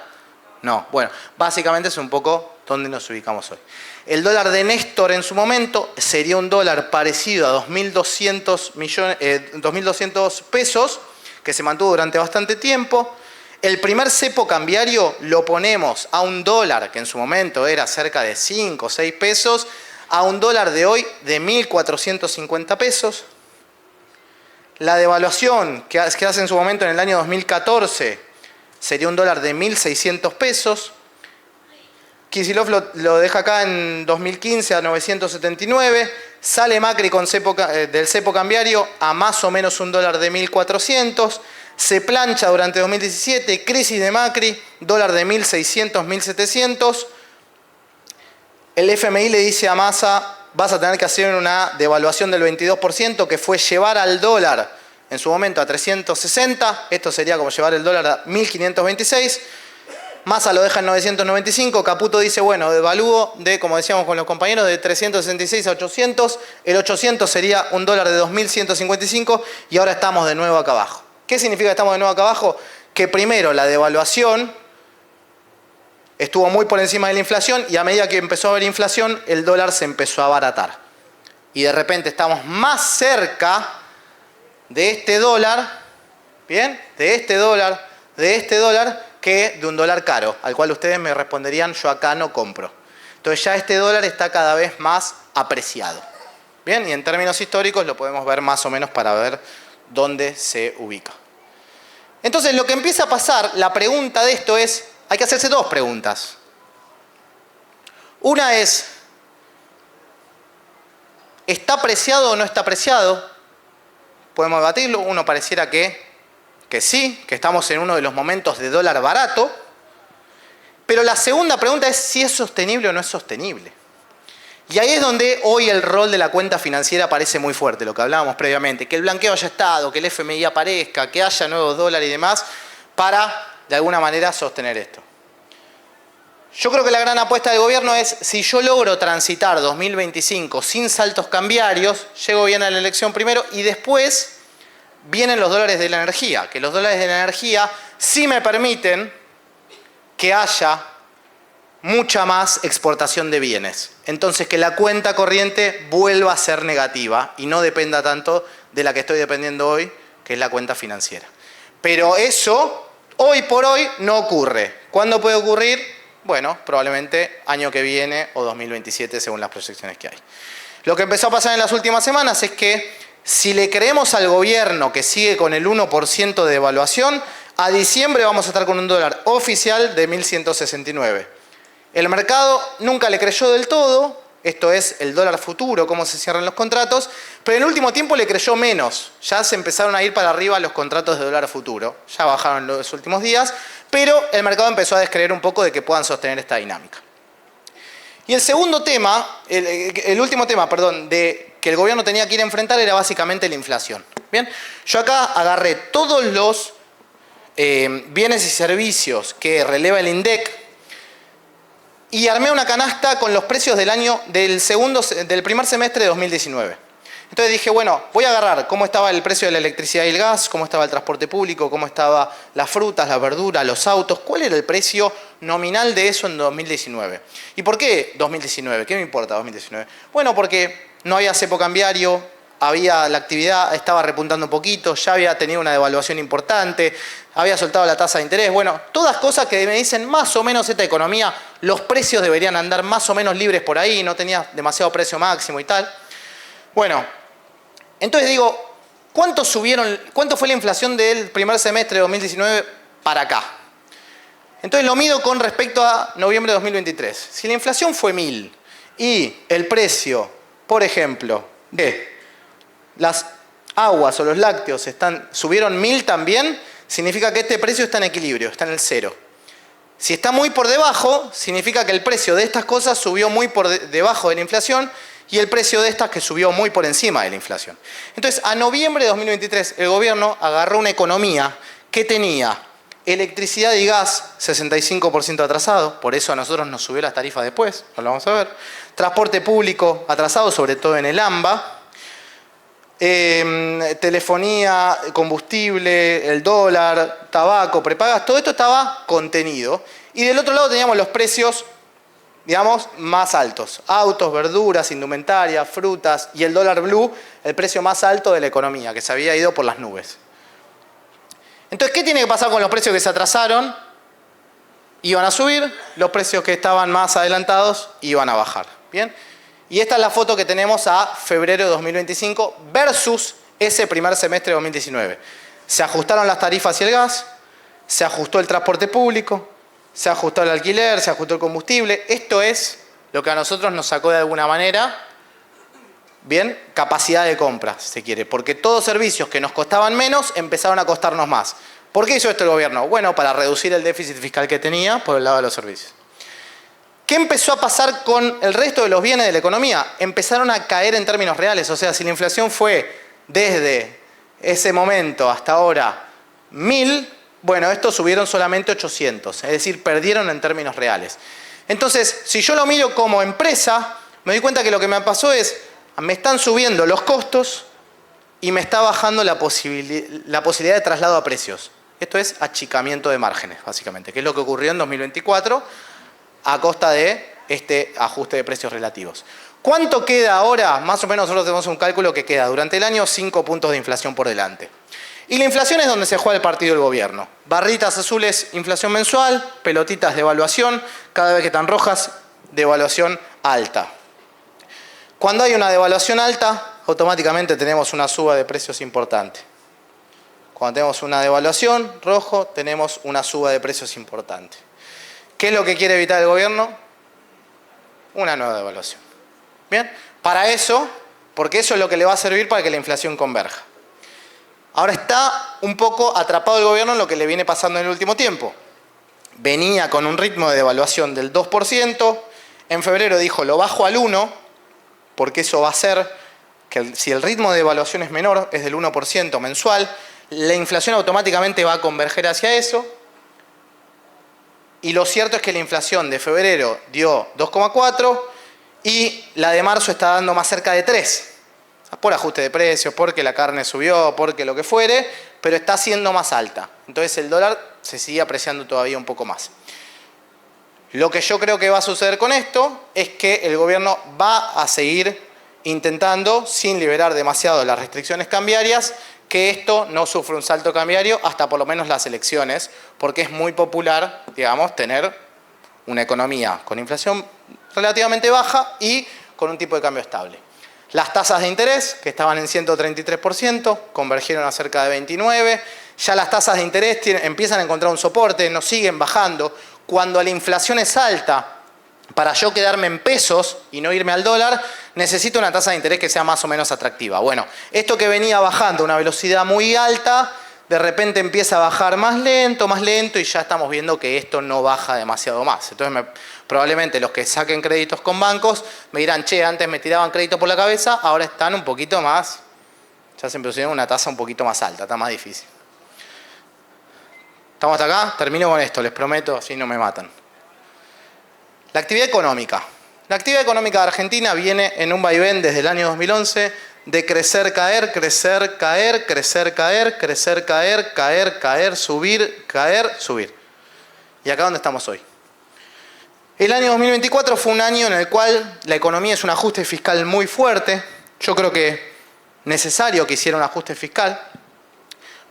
No. Bueno, básicamente es un poco donde nos ubicamos hoy. El dólar de Néstor en su momento sería un dólar parecido a 2.200 pesos, que se mantuvo durante bastante tiempo. El primer cepo cambiario lo ponemos a un dólar, que en su momento era cerca de 5 o 6 pesos, a un dólar de hoy de 1.450 pesos. La devaluación que hace en su momento en el año 2014 sería un dólar de 1.600 pesos. Kicillof lo deja acá en 2015 a 979. Sale Macri del cepo cambiario a más o menos un dólar de 1.400. Se plancha durante 2017, crisis de Macri, dólar de 1.600, 1.700. El FMI le dice a Massa, vas a tener que hacer una devaluación del 22%, que fue llevar al dólar en su momento a 360. Esto sería como llevar el dólar a 1.526. Massa lo deja en 995. Caputo dice, bueno, devalúo de, como decíamos con los compañeros, de 366 a 800. El 800 sería un dólar de 2.155 y ahora estamos de nuevo acá abajo. ¿Qué significa que estamos de nuevo acá abajo? Que primero la devaluación estuvo muy por encima de la inflación y a medida que empezó a haber inflación, el dólar se empezó a abaratar. Y de repente estamos más cerca de este dólar, ¿bien? De este dólar, que de un dólar caro, al cual ustedes me responderían, yo acá no compro. Entonces ya este dólar está cada vez más apreciado. ¿Bien? Y en términos históricos lo podemos ver más o menos para ver dónde se ubica. Entonces lo que empieza a pasar, la pregunta de esto es, hay que hacerse dos preguntas. Una es, ¿está apreciado o no está apreciado? Podemos debatirlo, uno pareciera que sí, que estamos en uno de los momentos de dólar barato, pero la segunda pregunta es si es sostenible o no es sostenible. Y ahí es donde hoy el rol de la cuenta financiera parece muy fuerte, lo que hablábamos previamente, que el blanqueo haya estado, que el FMI aparezca, que haya nuevos dólares y demás, para de alguna manera sostener esto. Yo creo que la gran apuesta del gobierno es, si yo logro transitar 2025 sin saltos cambiarios, llego bien a la elección primero y después vienen los dólares de la energía, que los dólares de la energía sí me permiten que haya mucha más exportación de bienes. Entonces que la cuenta corriente vuelva a ser negativa y no dependa tanto de la que estoy dependiendo hoy, que es la cuenta financiera. Pero eso, hoy por hoy, no ocurre. ¿Cuándo puede ocurrir? Bueno, probablemente año que viene o 2027, según las proyecciones que hay. Lo que empezó a pasar en las últimas semanas es que si le creemos al gobierno que sigue con el 1% de devaluación, a diciembre vamos a estar con un dólar oficial de 1.169. El mercado nunca le creyó del todo, esto es el dólar futuro, cómo se cierran los contratos, pero en el último tiempo le creyó menos. Ya se empezaron a ir para arriba los contratos de dólar futuro, ya bajaron los últimos días, pero el mercado empezó a descreer un poco de que puedan sostener esta dinámica. Y el segundo tema, el último tema, perdón, de que el gobierno tenía que ir a enfrentar era básicamente la inflación. Bien, yo acá agarré todos los bienes y servicios que releva el INDEC y armé una canasta con los precios del primer semestre de 2019. Entonces dije, bueno, voy a agarrar cómo estaba el precio de la electricidad y el gas, cómo estaba el transporte público, cómo estaban las frutas, las verduras, los autos, cuál era el precio nominal de eso en 2019. ¿Y por qué 2019? ¿Qué me importa 2019? Bueno, porque no había cepo cambiario, la actividad estaba repuntando un poquito, ya había tenido una devaluación importante, había soltado la tasa de interés. Bueno, todas cosas que me dicen más o menos esta economía, los precios deberían andar más o menos libres por ahí, no tenía demasiado precio máximo y tal. Bueno, entonces digo, ¿cuánto fue la inflación del primer semestre de 2019 para acá? Entonces lo mido con respecto a noviembre de 2023. Si la inflación fue 1.000 y el precio, por ejemplo, de las aguas o los lácteos subieron 1.000 también, significa que este precio está en equilibrio, está en el cero. Si está muy por debajo, significa que el precio de estas cosas subió muy por debajo de la inflación y el precio de estas que subió muy por encima de la inflación. Entonces, a noviembre de 2023, el gobierno agarró una economía que tenía electricidad y gas 65% atrasado, por eso a nosotros nos subió las tarifas después, no lo vamos a ver. Transporte público atrasado, sobre todo en el AMBA. Telefonía, combustible, el dólar, tabaco, prepagas, todo esto estaba contenido. Y del otro lado teníamos los precios, digamos, más altos. Autos, verduras, indumentaria, frutas y el dólar blue, el precio más alto de la economía, que se había ido por las nubes. Entonces, ¿qué tiene que pasar con los precios que se atrasaron? Iban a subir, los precios que estaban más adelantados iban a bajar. ¿Bien? Y esta es la foto que tenemos a febrero de 2025 versus ese primer semestre de 2019. Se ajustaron las tarifas y el gas, se ajustó el transporte público, se ajustó el alquiler, se ajustó el combustible. Esto es lo que a nosotros nos sacó de alguna manera, bien, capacidad de compra, si se quiere. Porque todos servicios que nos costaban menos empezaron a costarnos más. ¿Por qué hizo esto el gobierno? Bueno, para reducir el déficit fiscal que tenía por el lado de los servicios. ¿Qué empezó a pasar con el resto de los bienes de la economía? Empezaron a caer en términos reales. O sea, si la inflación fue desde ese momento hasta ahora 1000, bueno, estos subieron solamente 800. Es decir, perdieron en términos reales. Entonces, si yo lo miro como empresa, me doy cuenta que lo que me pasó es, me están subiendo los costos y me está bajando la posibilidad de traslado a precios. Esto es achicamiento de márgenes, básicamente, que es lo que ocurrió en 2024 a costa de este ajuste de precios relativos. ¿Cuánto queda ahora? Más o menos nosotros tenemos un cálculo que queda durante el año 5 puntos de inflación por delante. Y la inflación es donde se juega el partido del gobierno. Barritas azules, inflación mensual, pelotitas de evaluación, cada vez que están rojas, devaluación alta. Cuando hay una devaluación alta, automáticamente tenemos una suba de precios importante. Cuando tenemos una devaluación, rojo, tenemos una suba de precios importante. ¿Qué es lo que quiere evitar el gobierno? Una nueva devaluación. ¿Bien? Para eso, porque eso es lo que le va a servir para que la inflación converja. Ahora está un poco atrapado el gobierno en lo que le viene pasando en el último tiempo. Venía con un ritmo de devaluación del 2%, en febrero dijo lo bajo al 1%, porque eso va a hacer que si el ritmo de devaluación es menor, es del 1% mensual, la inflación automáticamente va a converger hacia eso. Y lo cierto es que la inflación de febrero dio 2,4 y la de marzo está dando más cerca de 3. Por ajuste de precios, porque la carne subió, porque lo que fuere, pero está siendo más alta. Entonces el dólar se sigue apreciando todavía un poco más. Lo que yo creo que va a suceder con esto es que el gobierno va a seguir intentando, sin liberar demasiado las restricciones cambiarias, que esto no sufra un salto cambiario hasta por lo menos las elecciones, porque es muy popular, digamos, tener una economía con inflación relativamente baja y con un tipo de cambio estable. Las tasas de interés, que estaban en 133%, convergieron a cerca de 29%. Ya las tasas de interés empiezan a encontrar un soporte, no siguen bajando. Cuando la inflación es alta, para yo quedarme en pesos y no irme al dólar, necesito una tasa de interés que sea más o menos atractiva. Bueno, esto que venía bajando a una velocidad muy alta, de repente empieza a bajar más lento y ya estamos viendo que esto no baja demasiado más. Entonces, probablemente los que saquen créditos con bancos me dirán, che, antes me tiraban crédito por la cabeza, ahora están un poquito más, ya se pusieron una tasa un poquito más alta, está más difícil. ¿Estamos hasta acá? Termino con esto, les prometo, así no me matan. La actividad económica. La actividad económica de Argentina viene en un vaivén desde el año 2011 de crecer, caer, crecer, caer, crecer, caer, crecer, caer, caer, caer, subir, caer, subir. ¿Y acá dónde estamos hoy? El año 2024 fue un año en el cual la economía es un ajuste fiscal muy fuerte. Yo creo que necesario que hiciera un ajuste fiscal,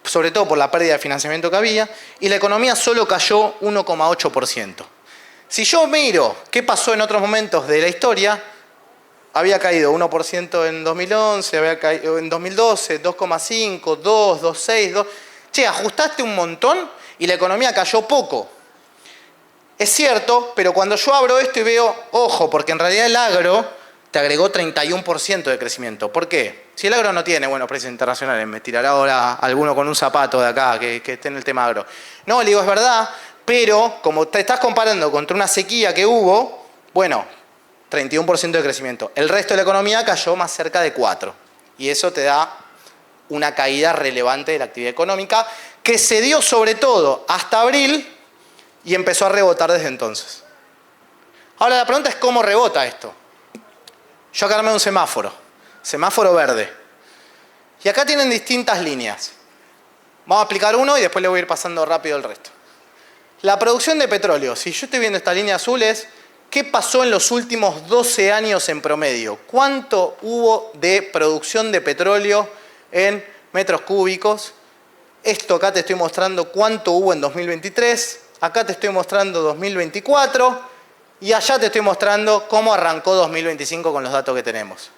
sobre todo por la pérdida de financiamiento que había, y la economía solo cayó 1,8%. Si yo miro qué pasó en otros momentos de la historia, había caído 1% en 2011, había caído en 2012, 2,5, 2, 2,6, 2. Che, ajustaste un montón y la economía cayó poco. Es cierto, pero cuando yo abro esto y veo, ojo, porque en realidad el agro te agregó 31% de crecimiento. ¿Por qué? Si el agro no tiene buenos precios internacionales, me tirará ahora alguno con un zapato de acá que esté en el tema agro. No, le digo, es verdad. Pero, como te estás comparando contra una sequía que hubo, bueno, 31% de crecimiento. El resto de la economía cayó más cerca de 4%. Y eso te da una caída relevante de la actividad económica que se dio sobre todo hasta abril y empezó a rebotar desde entonces. Ahora la pregunta es cómo rebota esto. Yo acá armé un semáforo verde. Y acá tienen distintas líneas. Vamos a explicar uno y después le voy a ir pasando rápido el resto. La producción de petróleo, si yo estoy viendo esta línea azul, es ¿qué pasó en los últimos 12 años en promedio? ¿Cuánto hubo de producción de petróleo en metros cúbicos Esto acá te estoy mostrando cuánto hubo en 2023. Acá te estoy mostrando 2024. Y allá te estoy mostrando cómo arrancó 2025 con los datos que tenemos.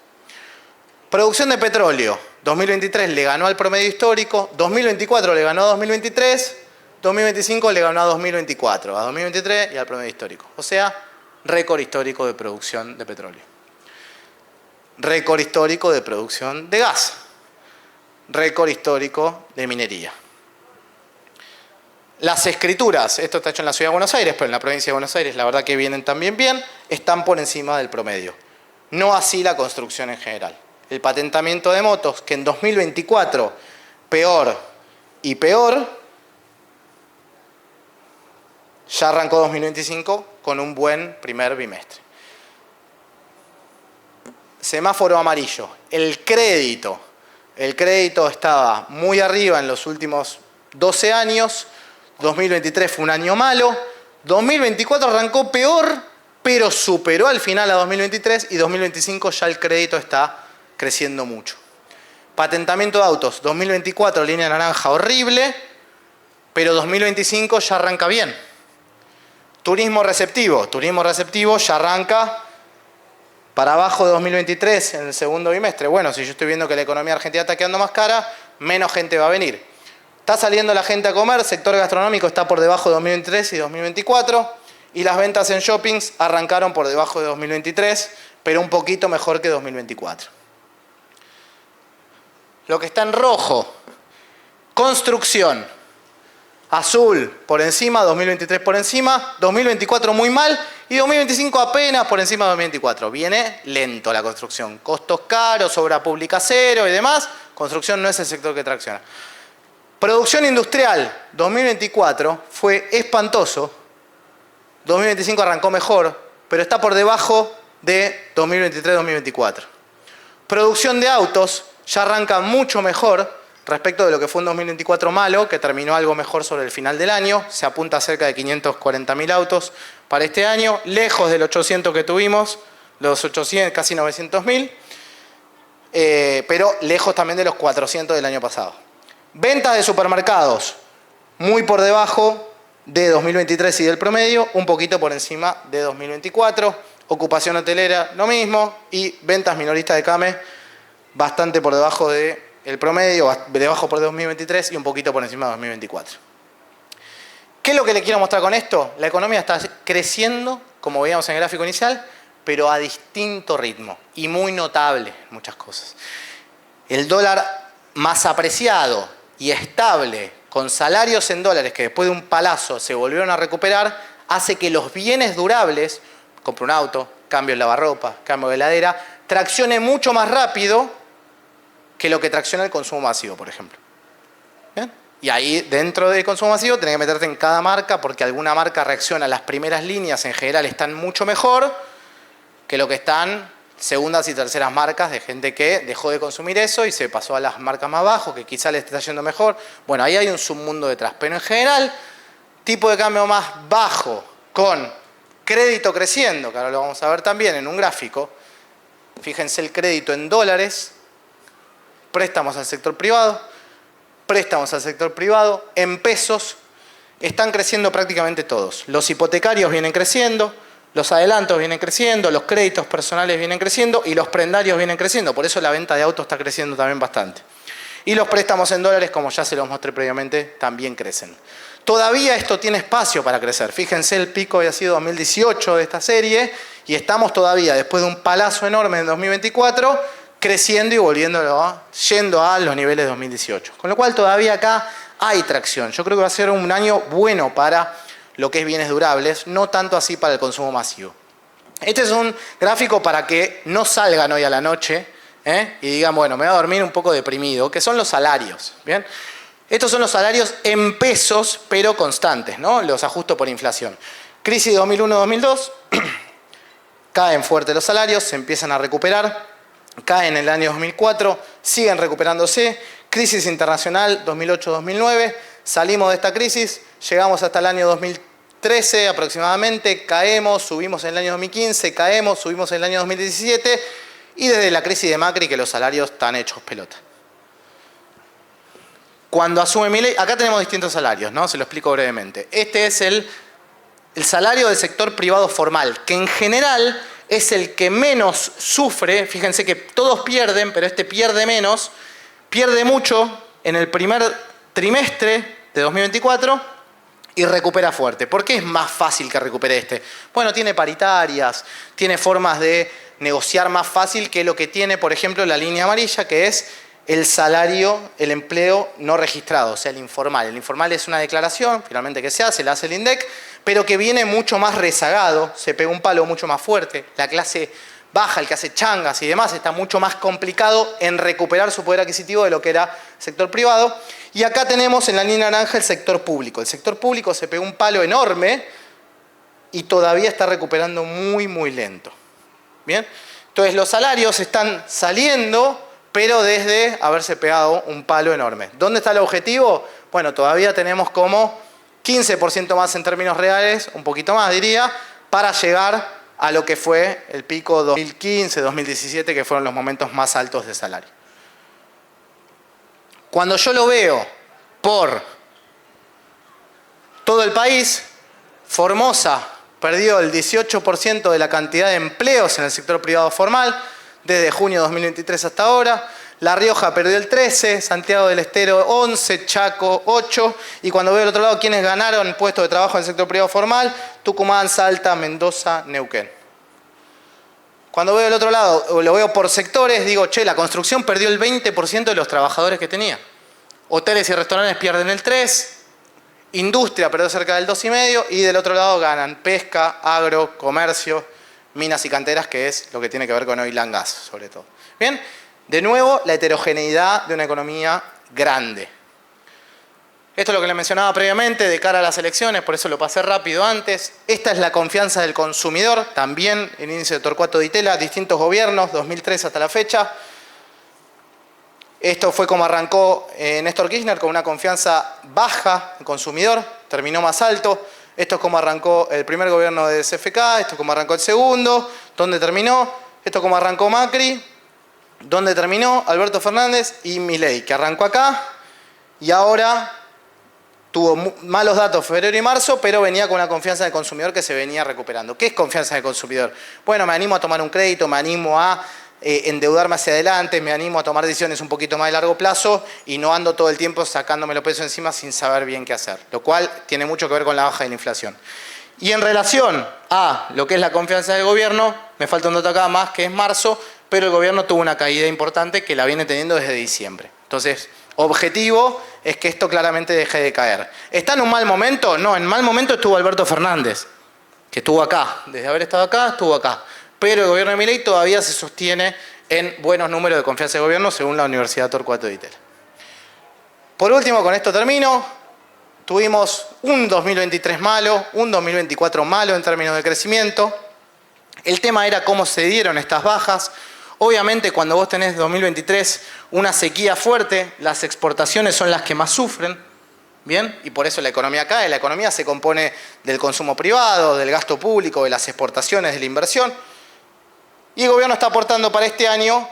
Producción de petróleo. 2023 le ganó al promedio histórico. 2024 le ganó a 2023. 2025 le ganó a 2024. A 2023 y al promedio histórico. O sea, récord histórico de producción de petróleo. Récord histórico de producción de gas. Récord histórico de minería. Las escrituras, esto está hecho en la Ciudad de Buenos Aires, pero en la provincia de Buenos Aires la verdad que vienen también bien, están por encima del promedio. No así la construcción en general. El patentamiento de motos, que en 2024 peor y peor, ya arrancó 2025 con un buen primer bimestre. Semáforo amarillo, el crédito. El crédito estaba muy arriba en los últimos 12 años. 2023 fue un año malo. 2024 arrancó peor, pero superó al final a 2023 y 2025 ya el crédito está creciendo mucho. Patentamiento de autos, 2024 línea naranja horrible, pero 2025 ya arranca bien. Turismo receptivo ya arranca para abajo de 2023 en el segundo bimestre. Bueno, si yo estoy viendo que la economía argentina está quedando más cara, menos gente va a venir. Está saliendo la gente a comer, sector gastronómico está por debajo de 2023 y 2024 y las ventas en shoppings arrancaron por debajo de 2023, pero un poquito mejor que 2024. Lo que está en rojo, construcción, azul por encima, 2023 por encima, 2024 muy mal y 2025 apenas por encima de 2024. Viene lento la construcción, costos caros, obra pública cero y demás, construcción no es el sector que tracciona. Producción industrial, 2024 fue espantoso, 2025 arrancó mejor, pero está por debajo de 2023-2024. Producción de autos ya arranca mucho mejor respecto de lo que fue un 2024 malo, que terminó algo mejor sobre el final del año, se apunta a cerca de 540.000 autos para este año, lejos del 800 que tuvimos, los 800, casi 900.000, pero lejos también de los 400 del año pasado. Ventas de supermercados, muy por debajo de 2023 y del promedio, un poquito por encima de 2024. Ocupación hotelera, lo mismo. Y ventas minoristas de CAME, bastante por debajo del promedio, debajo por 2023 y un poquito por encima de 2024. ¿Qué es lo que le quiero mostrar con esto? La economía está creciendo, como veíamos en el gráfico inicial, pero a distinto ritmo y muy notable en muchas cosas. El dólar más apreciado y estable, con salarios en dólares que después de un palazo se volvieron a recuperar, hace que los bienes durables, compro un auto, cambio el lavarropa, cambio de heladera, traccione mucho más rápido que lo que tracciona el consumo masivo, por ejemplo. ¿Bien? Y ahí, dentro del consumo masivo, tenés que meterte en cada marca, porque alguna marca reacciona, las primeras líneas en general están mucho mejor que lo que están segundas y terceras marcas de gente que dejó de consumir eso y se pasó a las marcas más bajas, que quizá les está yendo mejor. Bueno, ahí hay un submundo detrás. Pero en general, tipo de cambio más bajo, con crédito creciendo, que ahora lo vamos a ver también en un gráfico. Fíjense el crédito en dólares, préstamos al sector privado, en pesos, están creciendo prácticamente todos. Los hipotecarios vienen creciendo, los adelantos vienen creciendo, los créditos personales vienen creciendo y los prendarios vienen creciendo. Por eso la venta de autos está creciendo también bastante. Y los préstamos en dólares, como ya se los mostré previamente, también crecen. Todavía esto tiene espacio para crecer. Fíjense, el pico había sido 2018 de esta serie y estamos todavía, después de un palazo enorme en 2024, creciendo y yendo a los niveles de 2018. Con lo cual todavía acá hay tracción. Yo creo que va a ser un año bueno para lo que es bienes durables, no tanto así para el consumo masivo. Este es un gráfico para que no salgan hoy a la noche y digan, bueno, me voy a dormir un poco deprimido, que son los salarios. ¿Bien? Estos son los salarios en pesos, pero constantes, ¿no? Los ajusto por inflación. Crisis 2001-2002, caen fuerte los salarios, se empiezan a recuperar, caen en el año 2004, siguen recuperándose. Crisis internacional 2008-2009, salimos de esta crisis, llegamos hasta el año 2013 aproximadamente, caemos, subimos en el año 2015, caemos, subimos en el año 2017 y desde la crisis de Macri que los salarios están hechos pelota. Cuando asume Milei, acá tenemos distintos salarios, ¿no? Se lo explico brevemente. Este es el salario del sector privado formal, que en general es el que menos sufre. Fíjense que todos pierden, pero este pierde menos, pierde mucho en el primer trimestre de 2024 y recupera fuerte. ¿Por qué es más fácil que recupere este? Bueno, tiene paritarias, tiene formas de negociar más fácil que lo que tiene, por ejemplo, la línea amarilla, que es el salario, el empleo no registrado, o sea, el informal. El informal es una declaración, finalmente, que se hace, la hace el INDEC, pero que viene mucho más rezagado, se pega un palo mucho más fuerte. La clase baja, el que hace changas y demás, está mucho más complicado en recuperar su poder adquisitivo de lo que era el sector privado. Y acá tenemos en la línea naranja el sector público. El sector público se pegó un palo enorme y todavía está recuperando muy, muy lento. ¿Bien? Entonces los salarios están saliendo, pero desde haberse pegado un palo enorme. ¿Dónde está el objetivo? Bueno, todavía tenemos como 15% más en términos reales, un poquito más diría, para llegar a lo que fue el pico 2015-2017, que fueron los momentos más altos de salario. Cuando yo lo veo por todo el país, Formosa perdió el 18% de la cantidad de empleos en el sector privado formal desde junio de 2023 hasta ahora. La Rioja perdió el 13%, Santiago del Estero 11%, Chaco 8%. Y cuando veo al otro lado quiénes ganaron puestos de trabajo en el sector privado formal, Tucumán, Salta, Mendoza, Neuquén. Cuando veo al otro lado, o lo veo por sectores, digo, che, la construcción perdió el 20% de los trabajadores que tenía. Hoteles y restaurantes pierden el 3%. Industria perdió cerca del 2,5% y del otro lado ganan pesca, agro, comercio, minas y canteras, que es lo que tiene que ver con oil and gas, sobre todo. Bien, de nuevo, la heterogeneidad de una economía grande. Esto es lo que les mencionaba previamente de cara a las elecciones, por eso lo pasé rápido antes. Esta es la confianza del consumidor, también el índice de Torcuato Di Tella, distintos gobiernos, 2003 hasta la fecha. Esto fue como arrancó Néstor Kirchner, con una confianza baja del consumidor, terminó más alto. Esto es como arrancó el primer gobierno de CFK, esto es como arrancó el segundo, ¿dónde terminó? Esto es como arrancó Macri, ¿dónde terminó? Alberto Fernández y Milei, que arrancó acá y ahora tuvo malos datos febrero y marzo, pero venía con una confianza del consumidor que se venía recuperando. ¿Qué es confianza del consumidor? Bueno, me animo a tomar un crédito, me animo a endeudarme hacia adelante, me animo a tomar decisiones un poquito más de largo plazo y no ando todo el tiempo sacándome los pesos encima sin saber bien qué hacer, lo cual tiene mucho que ver con la baja de la inflación. Y en relación a lo que es la confianza del gobierno, me falta un dato acá más, que es marzo, pero el gobierno tuvo una caída importante que la viene teniendo desde diciembre. Entonces, objetivo es que esto claramente deje de caer. ¿Está en un mal momento? No, en mal momento estuvo Alberto Fernández, que estuvo acá, desde haber estado acá, estuvo acá. Pero el gobierno de Milei todavía se sostiene en buenos números de confianza de gobierno según la Universidad Torcuato Di Tella. Por último, con esto termino, tuvimos un 2023 malo, un 2024 malo en términos de crecimiento. El tema era cómo se dieron estas bajas. Obviamente, cuando vos tenés 2023 una sequía fuerte, las exportaciones son las que más sufren, ¿bien? Y por eso la economía cae. La economía se compone del consumo privado, del gasto público, de las exportaciones, de la inversión. Y el gobierno está aportando para este año,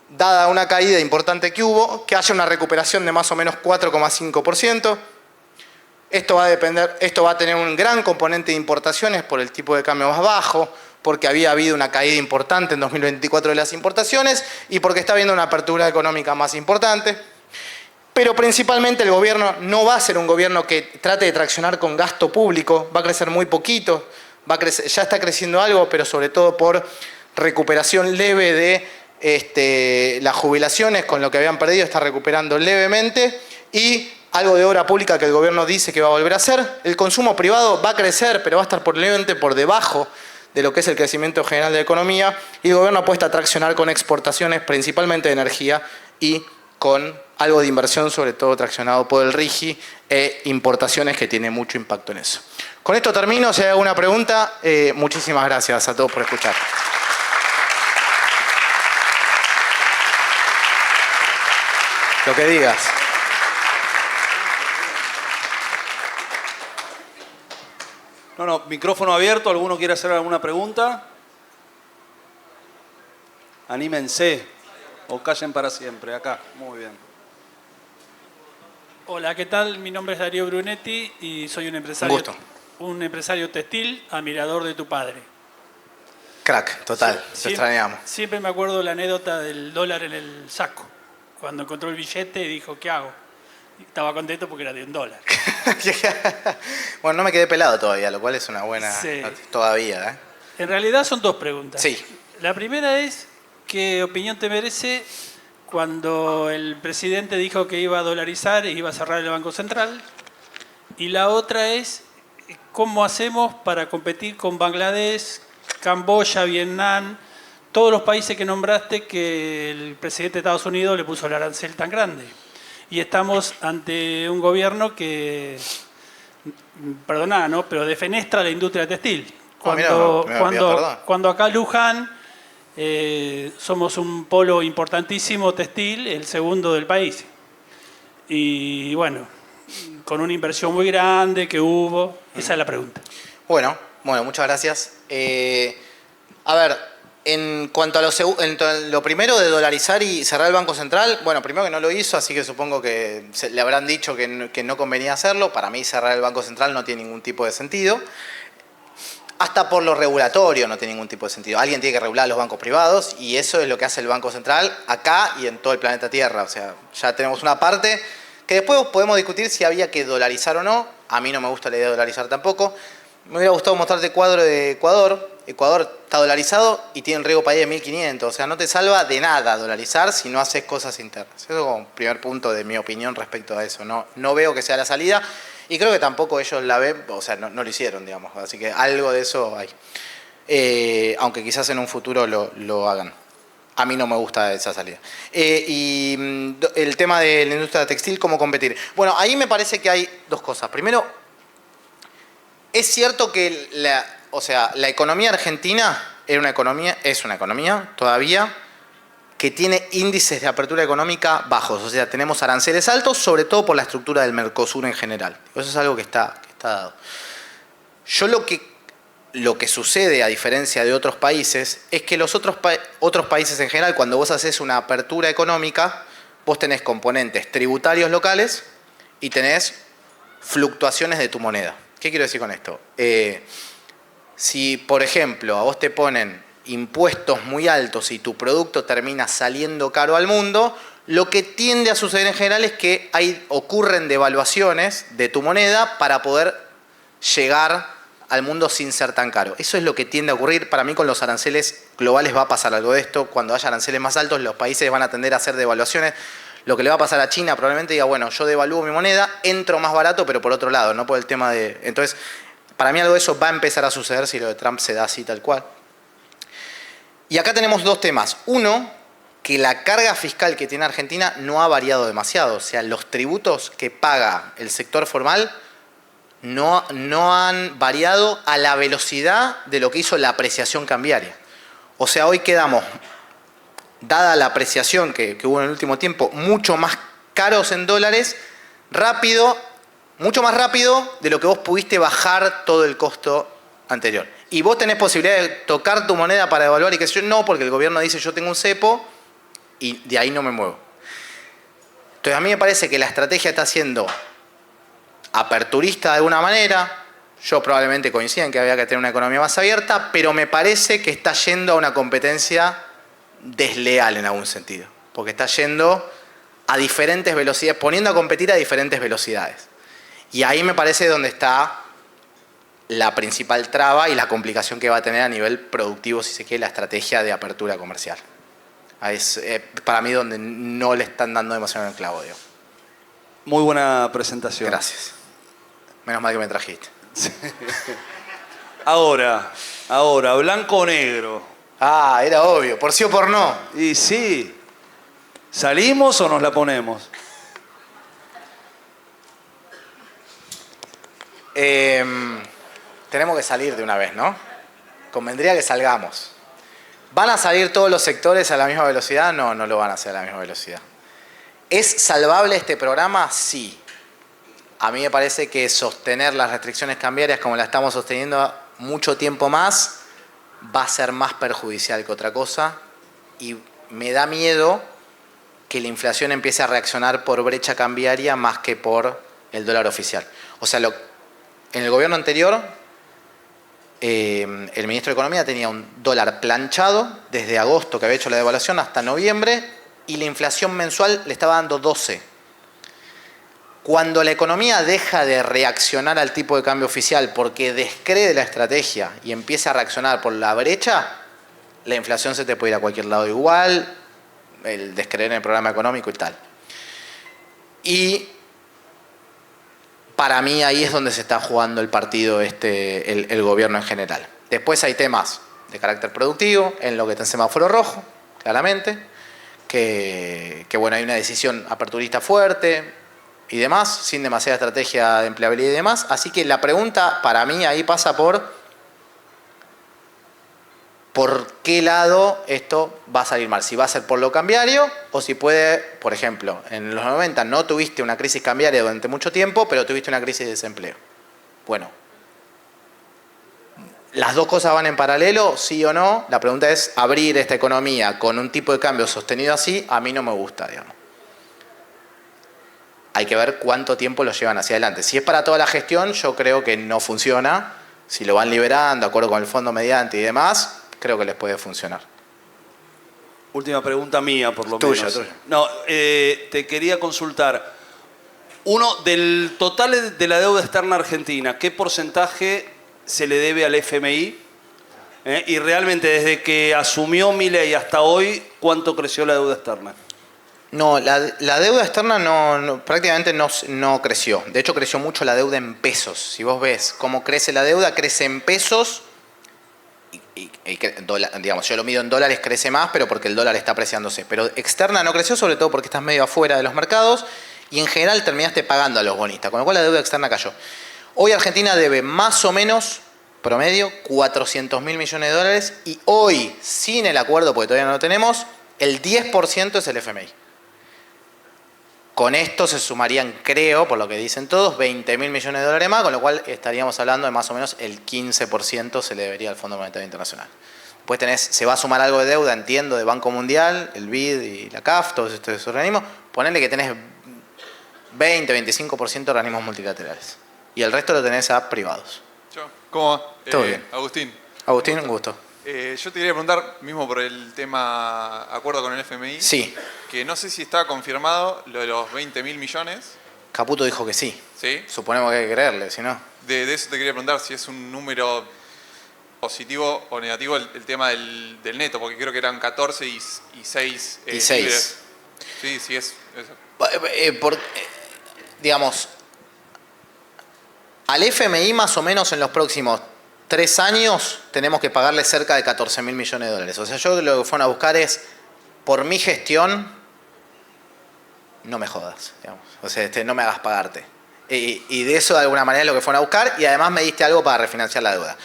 dada una caída importante que hubo, que haya una recuperación de más o menos 4,5%. Esto va a tener un gran componente de importaciones por el tipo de cambio más bajo, porque había habido una caída importante en 2024 de las importaciones y porque está habiendo una apertura económica más importante. Pero principalmente el gobierno no va a ser un gobierno que trate de traccionar con gasto público, va a crecer muy poquito, ya está creciendo algo, pero sobre todo por recuperación leve de las jubilaciones, con lo que habían perdido está recuperando levemente, y algo de obra pública que el gobierno dice que va a volver a hacer. El consumo privado va a crecer, pero va a estar levemente por debajo de lo que es el crecimiento general de la economía, y el gobierno apuesta a traccionar con exportaciones, principalmente de energía, y con algo de inversión, sobre todo traccionado por el RIGI, e importaciones, que tiene mucho impacto en eso. Con esto termino. Si hay alguna pregunta, muchísimas gracias a todos por escuchar. Lo que digas. No, micrófono abierto. ¿Alguno quiere hacer alguna pregunta? Anímense o callen para siempre. Acá, muy bien. Hola, ¿qué tal? Mi nombre es Darío Brunetti y soy gusto. un empresario textil, admirador de tu padre. Crack, total, lo extrañamos. Siempre me acuerdo la anécdota del dólar en el saco. Cuando encontró el billete dijo, ¿qué hago? Y estaba contento porque era de $1. Bueno, no me quedé pelado todavía, lo cual es una buena... Sí. Todavía, ¿eh? En realidad son dos preguntas. Sí. La primera es, ¿qué opinión te merece cuando el presidente dijo que iba a dolarizar e iba a cerrar el Banco Central? Y la otra es, ¿cómo hacemos para competir con Bangladesh, Camboya, Vietnam, todos los países que nombraste que el presidente de Estados Unidos le puso el arancel tan grande? Y estamos ante un gobierno que, perdoná, ¿no?, pero defenestra la industria textil. Cuando acá Luján somos un polo importantísimo textil, el segundo del país. Y bueno, con una inversión muy grande que hubo. Esa es la pregunta. Bueno, muchas gracias. A ver, en cuanto a lo primero de dolarizar y cerrar el Banco Central, bueno, primero que no lo hizo, así que supongo que le habrán dicho que no convenía hacerlo. Para mí cerrar el Banco Central no tiene ningún tipo de sentido. Hasta por lo regulatorio no tiene ningún tipo de sentido. Alguien tiene que regular a los bancos privados y eso es lo que hace el Banco Central acá y en todo el planeta Tierra. O sea, ya tenemos una parte que después podemos discutir si había que dolarizar o no. A mí no me gusta la idea de dolarizar tampoco. Me hubiera gustado mostrarte el cuadro de Ecuador. Ecuador está dolarizado y tiene un riesgo país de 1500. O sea, no te salva de nada dolarizar si no haces cosas internas. Eso es como un primer punto de mi opinión respecto a eso. No veo que sea la salida. Y creo que tampoco ellos la ven, o sea, no lo hicieron, digamos. Así que algo de eso hay. Aunque quizás en un futuro lo hagan. A mí no me gusta esa salida. Y el tema de la industria textil, ¿cómo competir? Bueno, ahí me parece que hay dos cosas. Primero, es cierto que la economía argentina es una economía todavía que tiene índices de apertura económica bajos. O sea, tenemos aranceles altos, sobre todo por la estructura del Mercosur en general. Eso es algo que está dado. Yo lo que sucede, a diferencia de otros países, es que los otros países en general, cuando vos haces una apertura económica, vos tenés componentes tributarios locales y tenés fluctuaciones de tu moneda. ¿Qué quiero decir con esto? Si, por ejemplo, a vos te ponen impuestos muy altos y tu producto termina saliendo caro al mundo, lo que tiende a suceder en general es que ocurren devaluaciones de tu moneda para poder llegar al mundo sin ser tan caro. Eso es lo que tiende a ocurrir. Para mí con los aranceles globales va a pasar algo de esto. Cuando haya aranceles más altos, los países van a tender a hacer devaluaciones. Lo que le va a pasar a China probablemente diga, bueno, yo devalúo mi moneda, entro más barato, pero por otro lado, no por el tema de... Entonces, para mí algo de eso va a empezar a suceder si lo de Trump se da así tal cual. Y acá tenemos dos temas. Uno, que la carga fiscal que tiene Argentina no ha variado demasiado. O sea, los tributos que paga el sector formal no han variado a la velocidad de lo que hizo la apreciación cambiaria. O sea, hoy quedamos, dada la apreciación que hubo en el último tiempo, mucho más caros en dólares, mucho más rápido de lo que vos pudiste bajar todo el costo anterior. Y vos tenés posibilidad de tocar tu moneda para devaluar y que yo no, porque el gobierno dice yo tengo un cepo y de ahí no me muevo. Entonces a mí me parece que la estrategia está siendo aperturista de alguna manera. Yo probablemente coincida en que había que tener una economía más abierta, pero me parece que está yendo a una competencia desleal en algún sentido. Porque está yendo a diferentes velocidades, poniendo a competir a diferentes velocidades. Y ahí me parece donde está la principal traba y la complicación que va a tener a nivel productivo, si se quiere, la estrategia de apertura comercial. Es para mí donde no le están dando demasiado en el clavo, digo. Muy buena presentación. Gracias. Menos mal que me trajiste. Ahora, blanco o negro. Ah, era obvio, por sí o por no. Y sí. ¿Salimos o nos la ponemos? Tenemos que salir de una vez, ¿no? Convendría que salgamos. ¿Van a salir todos los sectores a la misma velocidad? No, no lo van a hacer a la misma velocidad. ¿Es salvable este programa? Sí. A mí me parece que sostener las restricciones cambiarias como la estamos sosteniendo mucho tiempo más va a ser más perjudicial que otra cosa y me da miedo que la inflación empiece a reaccionar por brecha cambiaria más que por el dólar oficial. O sea, en el gobierno anterior, el ministro de Economía tenía un dólar planchado desde agosto, que había hecho la devaluación, hasta noviembre, y la inflación mensual le estaba dando 12. Cuando la economía deja de reaccionar al tipo de cambio oficial porque descree de la estrategia y empieza a reaccionar por la brecha, la inflación se te puede ir a cualquier lado igual, el descreer en el programa económico y tal. Y para mí ahí es donde se está jugando el partido, el gobierno en general. Después hay temas de carácter productivo, en lo que está en semáforo rojo, claramente, que bueno, hay una decisión aperturista fuerte y demás, sin demasiada estrategia de empleabilidad y demás. Así que la pregunta para mí ahí pasa por qué lado esto va a salir mal. Si va a ser por lo cambiario o si puede, por ejemplo, en los 90 no tuviste una crisis cambiaria durante mucho tiempo, pero tuviste una crisis de desempleo. Bueno, ¿las dos cosas van en paralelo, sí o no? La pregunta es, abrir esta economía con un tipo de cambio sostenido así, a mí no me gusta, digamos. Hay que ver cuánto tiempo lo llevan hacia adelante. Si es para toda la gestión, yo creo que no funciona. Si lo van liberando, de acuerdo con el fondo mediante y demás, creo que les puede funcionar. Última pregunta mía, por lo Tuya, menos. tuya. No, te quería consultar. Uno, del total de la deuda externa argentina, ¿qué porcentaje se le debe al FMI? Y realmente, desde que asumió Milei hasta hoy, ¿cuánto creció la deuda externa? No, la deuda externa prácticamente no creció. De hecho, creció mucho la deuda en pesos. Si vos ves cómo crece la deuda, crece en pesos. Digamos, yo lo mido en dólares, crece más, pero porque el dólar está apreciándose. Pero externa no creció, sobre todo porque estás medio afuera de los mercados y en general terminaste pagando a los bonistas, con lo cual la deuda externa cayó. Hoy Argentina debe más o menos, promedio, 400.000 millones de dólares y hoy, sin el acuerdo, porque todavía no lo tenemos, el 10% es el FMI. Con esto se sumarían, creo, por lo que dicen todos, 20.000 millones de dólares más, con lo cual estaríamos hablando de más o menos el 15% se le debería al Fondo Monetario Internacional. Después se va a sumar algo de deuda, entiendo, de Banco Mundial, el BID y la CAF, todos estos organismos. Ponele que tenés 20-25% de organismos multilaterales. Y el resto lo tenés a privados. ¿Cómo va? Todo bien. Agustín. Agustín, un gusto. Yo te quería preguntar, mismo por el tema acuerdo con el FMI, Sí. que no sé si está confirmado lo de los 20.000 millones. Caputo dijo que sí. ¿Sí? Suponemos que hay que creerle, si no. De eso te quería preguntar si es un número positivo o negativo el tema del neto, porque creo que eran 14 y 6 Y 6. libres. Sí, es eso. Digamos, al FMI más o menos en los próximos 3 años tenemos que pagarle cerca de 14.000 millones de dólares. O sea, yo lo que fueron a buscar es, por mi gestión, no me jodas, digamos. O sea, no me hagas pagarte. Y de eso de alguna manera es lo que fueron a buscar y además me diste algo para refinanciar la deuda.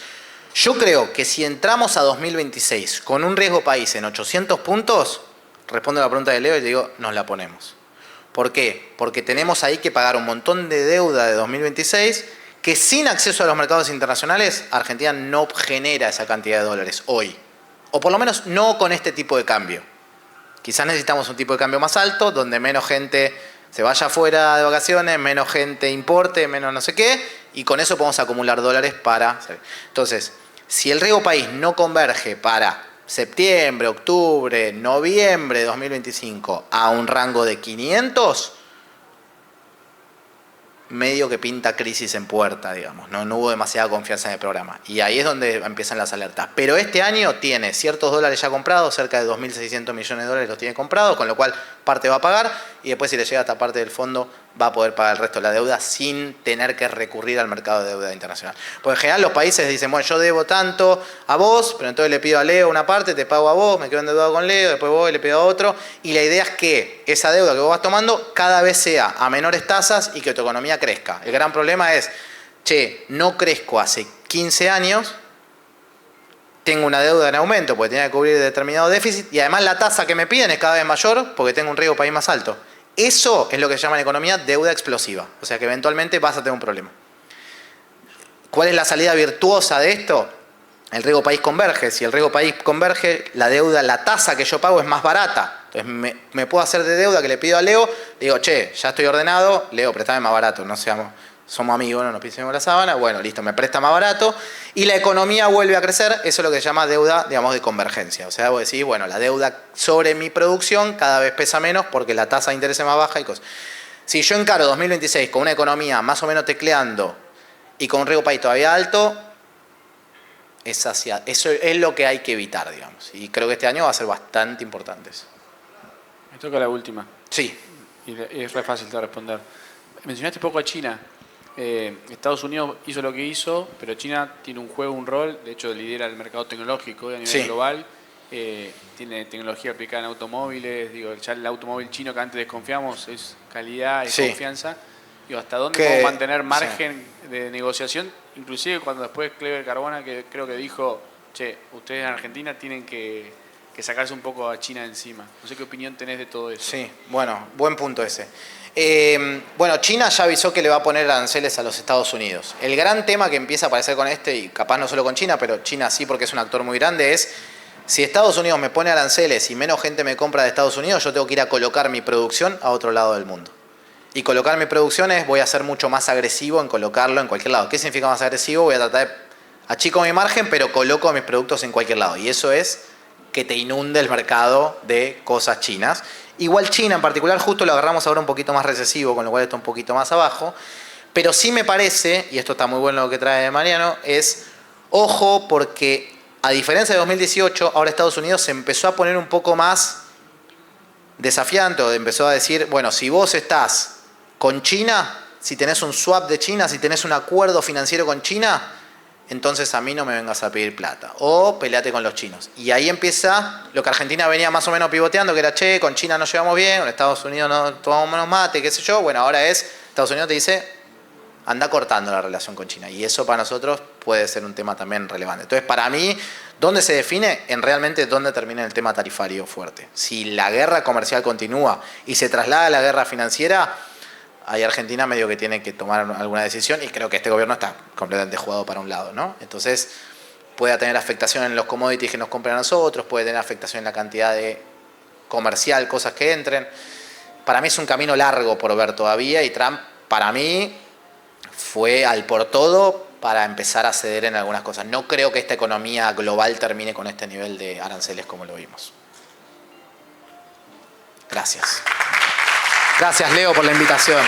Yo creo que si entramos a 2026 con un riesgo país en 800 puntos, respondo a la pregunta de Leo y te digo, nos la ponemos. ¿Por qué? Porque tenemos ahí que pagar un montón de deuda de 2026 que sin acceso a los mercados internacionales, Argentina no genera esa cantidad de dólares hoy. O por lo menos no con este tipo de cambio. Quizás necesitamos un tipo de cambio más alto, donde menos gente se vaya afuera de vacaciones, menos gente importe, menos no sé qué, y con eso podemos acumular dólares para... Entonces, si el riesgo país no converge para septiembre, octubre, noviembre de 2025 a un rango de 500, medio que pinta crisis en puerta, digamos. No hubo demasiada confianza en el programa. Y ahí es donde empiezan las alertas. Pero este año tiene ciertos dólares ya comprados, cerca de 2.600 millones de dólares los tiene comprados, con lo cual parte va a pagar y después si le llega a esta parte del fondo va a poder pagar el resto de la deuda sin tener que recurrir al mercado de deuda internacional. Porque en general los países dicen, bueno, yo debo tanto a vos, pero entonces le pido a Leo una parte, te pago a vos, me quedo endeudado con Leo, después voy y le pido a otro. Y la idea es que esa deuda que vos vas tomando cada vez sea a menores tasas y que tu economía crezca. El gran problema es, no crezco hace 15 años, tengo una deuda en aumento porque tenía que cubrir determinado déficit y además la tasa que me piden es cada vez mayor porque tengo un riesgo país más alto. Eso es lo que se llama en economía deuda explosiva. O sea que eventualmente vas a tener un problema. ¿Cuál es la salida virtuosa de esto? el riesgo país converge. Si el riesgo país converge, la deuda, la tasa que yo pago es más barata. Entonces me puedo hacer de deuda que le pido a Leo, le digo, che, ya estoy ordenado, Leo, préstame más barato, no seamos, somos amigos, no nos pisemos la sábana, bueno, listo, me presta más barato y la economía vuelve a crecer, eso es lo que se llama deuda, digamos, de convergencia. O sea, vos decís, bueno, la deuda sobre mi producción cada vez pesa menos porque la tasa de interés es más baja y cosas. Si yo encaro 2026 con una economía más o menos tecleando y con un riesgo país todavía alto, eso es lo que hay que evitar, digamos. Y creo que este año va a ser bastante importante eso. Me toca la última. Sí. Y es re fácil de responder. Mencionaste poco a China. Estados Unidos hizo lo que hizo, pero China tiene un juego, un rol. De hecho, lidera el mercado tecnológico a nivel global. Tiene tecnología aplicada en automóviles. Digo, ya el automóvil chino que antes desconfiamos es calidad y confianza. Digo, ¿hasta dónde podemos mantener margen de negociación? Inclusive cuando después Clever Carbona, que creo que dijo, che, ustedes en Argentina tienen que sacarse un poco a China encima. No sé qué opinión tenés de todo eso. Sí, bueno, buen punto ese. Bueno, China ya avisó que le va a poner aranceles a los Estados Unidos. El gran tema que empieza a aparecer con y capaz no solo con China, pero China sí porque es un actor muy grande, es si Estados Unidos me pone aranceles y menos gente me compra de Estados Unidos, yo tengo que ir a colocar mi producción a otro lado del mundo. Y colocar mi producción voy a ser mucho más agresivo en colocarlo en cualquier lado. ¿Qué significa más agresivo? Voy a tratar de achico mi margen, pero coloco mis productos en cualquier lado. Y eso es que te inunde el mercado de cosas chinas. Igual China en particular, justo lo agarramos ahora un poquito más recesivo, con lo cual está un poquito más abajo. Pero sí me parece, y esto está muy bueno lo que trae Mariano, es ojo porque a diferencia de 2018, ahora Estados Unidos se empezó a poner un poco más desafiante, o empezó a decir, bueno, si vos estás con China, si tenés un swap de China, si tenés un acuerdo financiero con China, entonces a mí no me vengas a pedir plata. O peleate con los chinos. Y ahí empieza lo que Argentina venía más o menos pivoteando, que era, che, con China no llevamos bien, con Estados Unidos no tomamos menos mate, qué sé yo. Bueno, ahora Estados Unidos te dice, anda cortando la relación con China. Y eso para nosotros puede ser un tema también relevante. Entonces, para mí, ¿dónde se define? En realmente dónde termina el tema tarifario fuerte. Si la guerra comercial continúa y se traslada a la guerra financiera, ahí Argentina medio que tiene que tomar alguna decisión y creo que este gobierno está completamente jugado para un lado, ¿no? Entonces puede tener afectación en los commodities que nos compran a nosotros, puede tener afectación en la cantidad de comercial, cosas que entren. Para mí es un camino largo por ver todavía y Trump, para mí, fue al por todo para empezar a ceder en algunas cosas. No creo que esta economía global termine con este nivel de aranceles como lo vimos. Gracias. Gracias, Leo, por la invitación.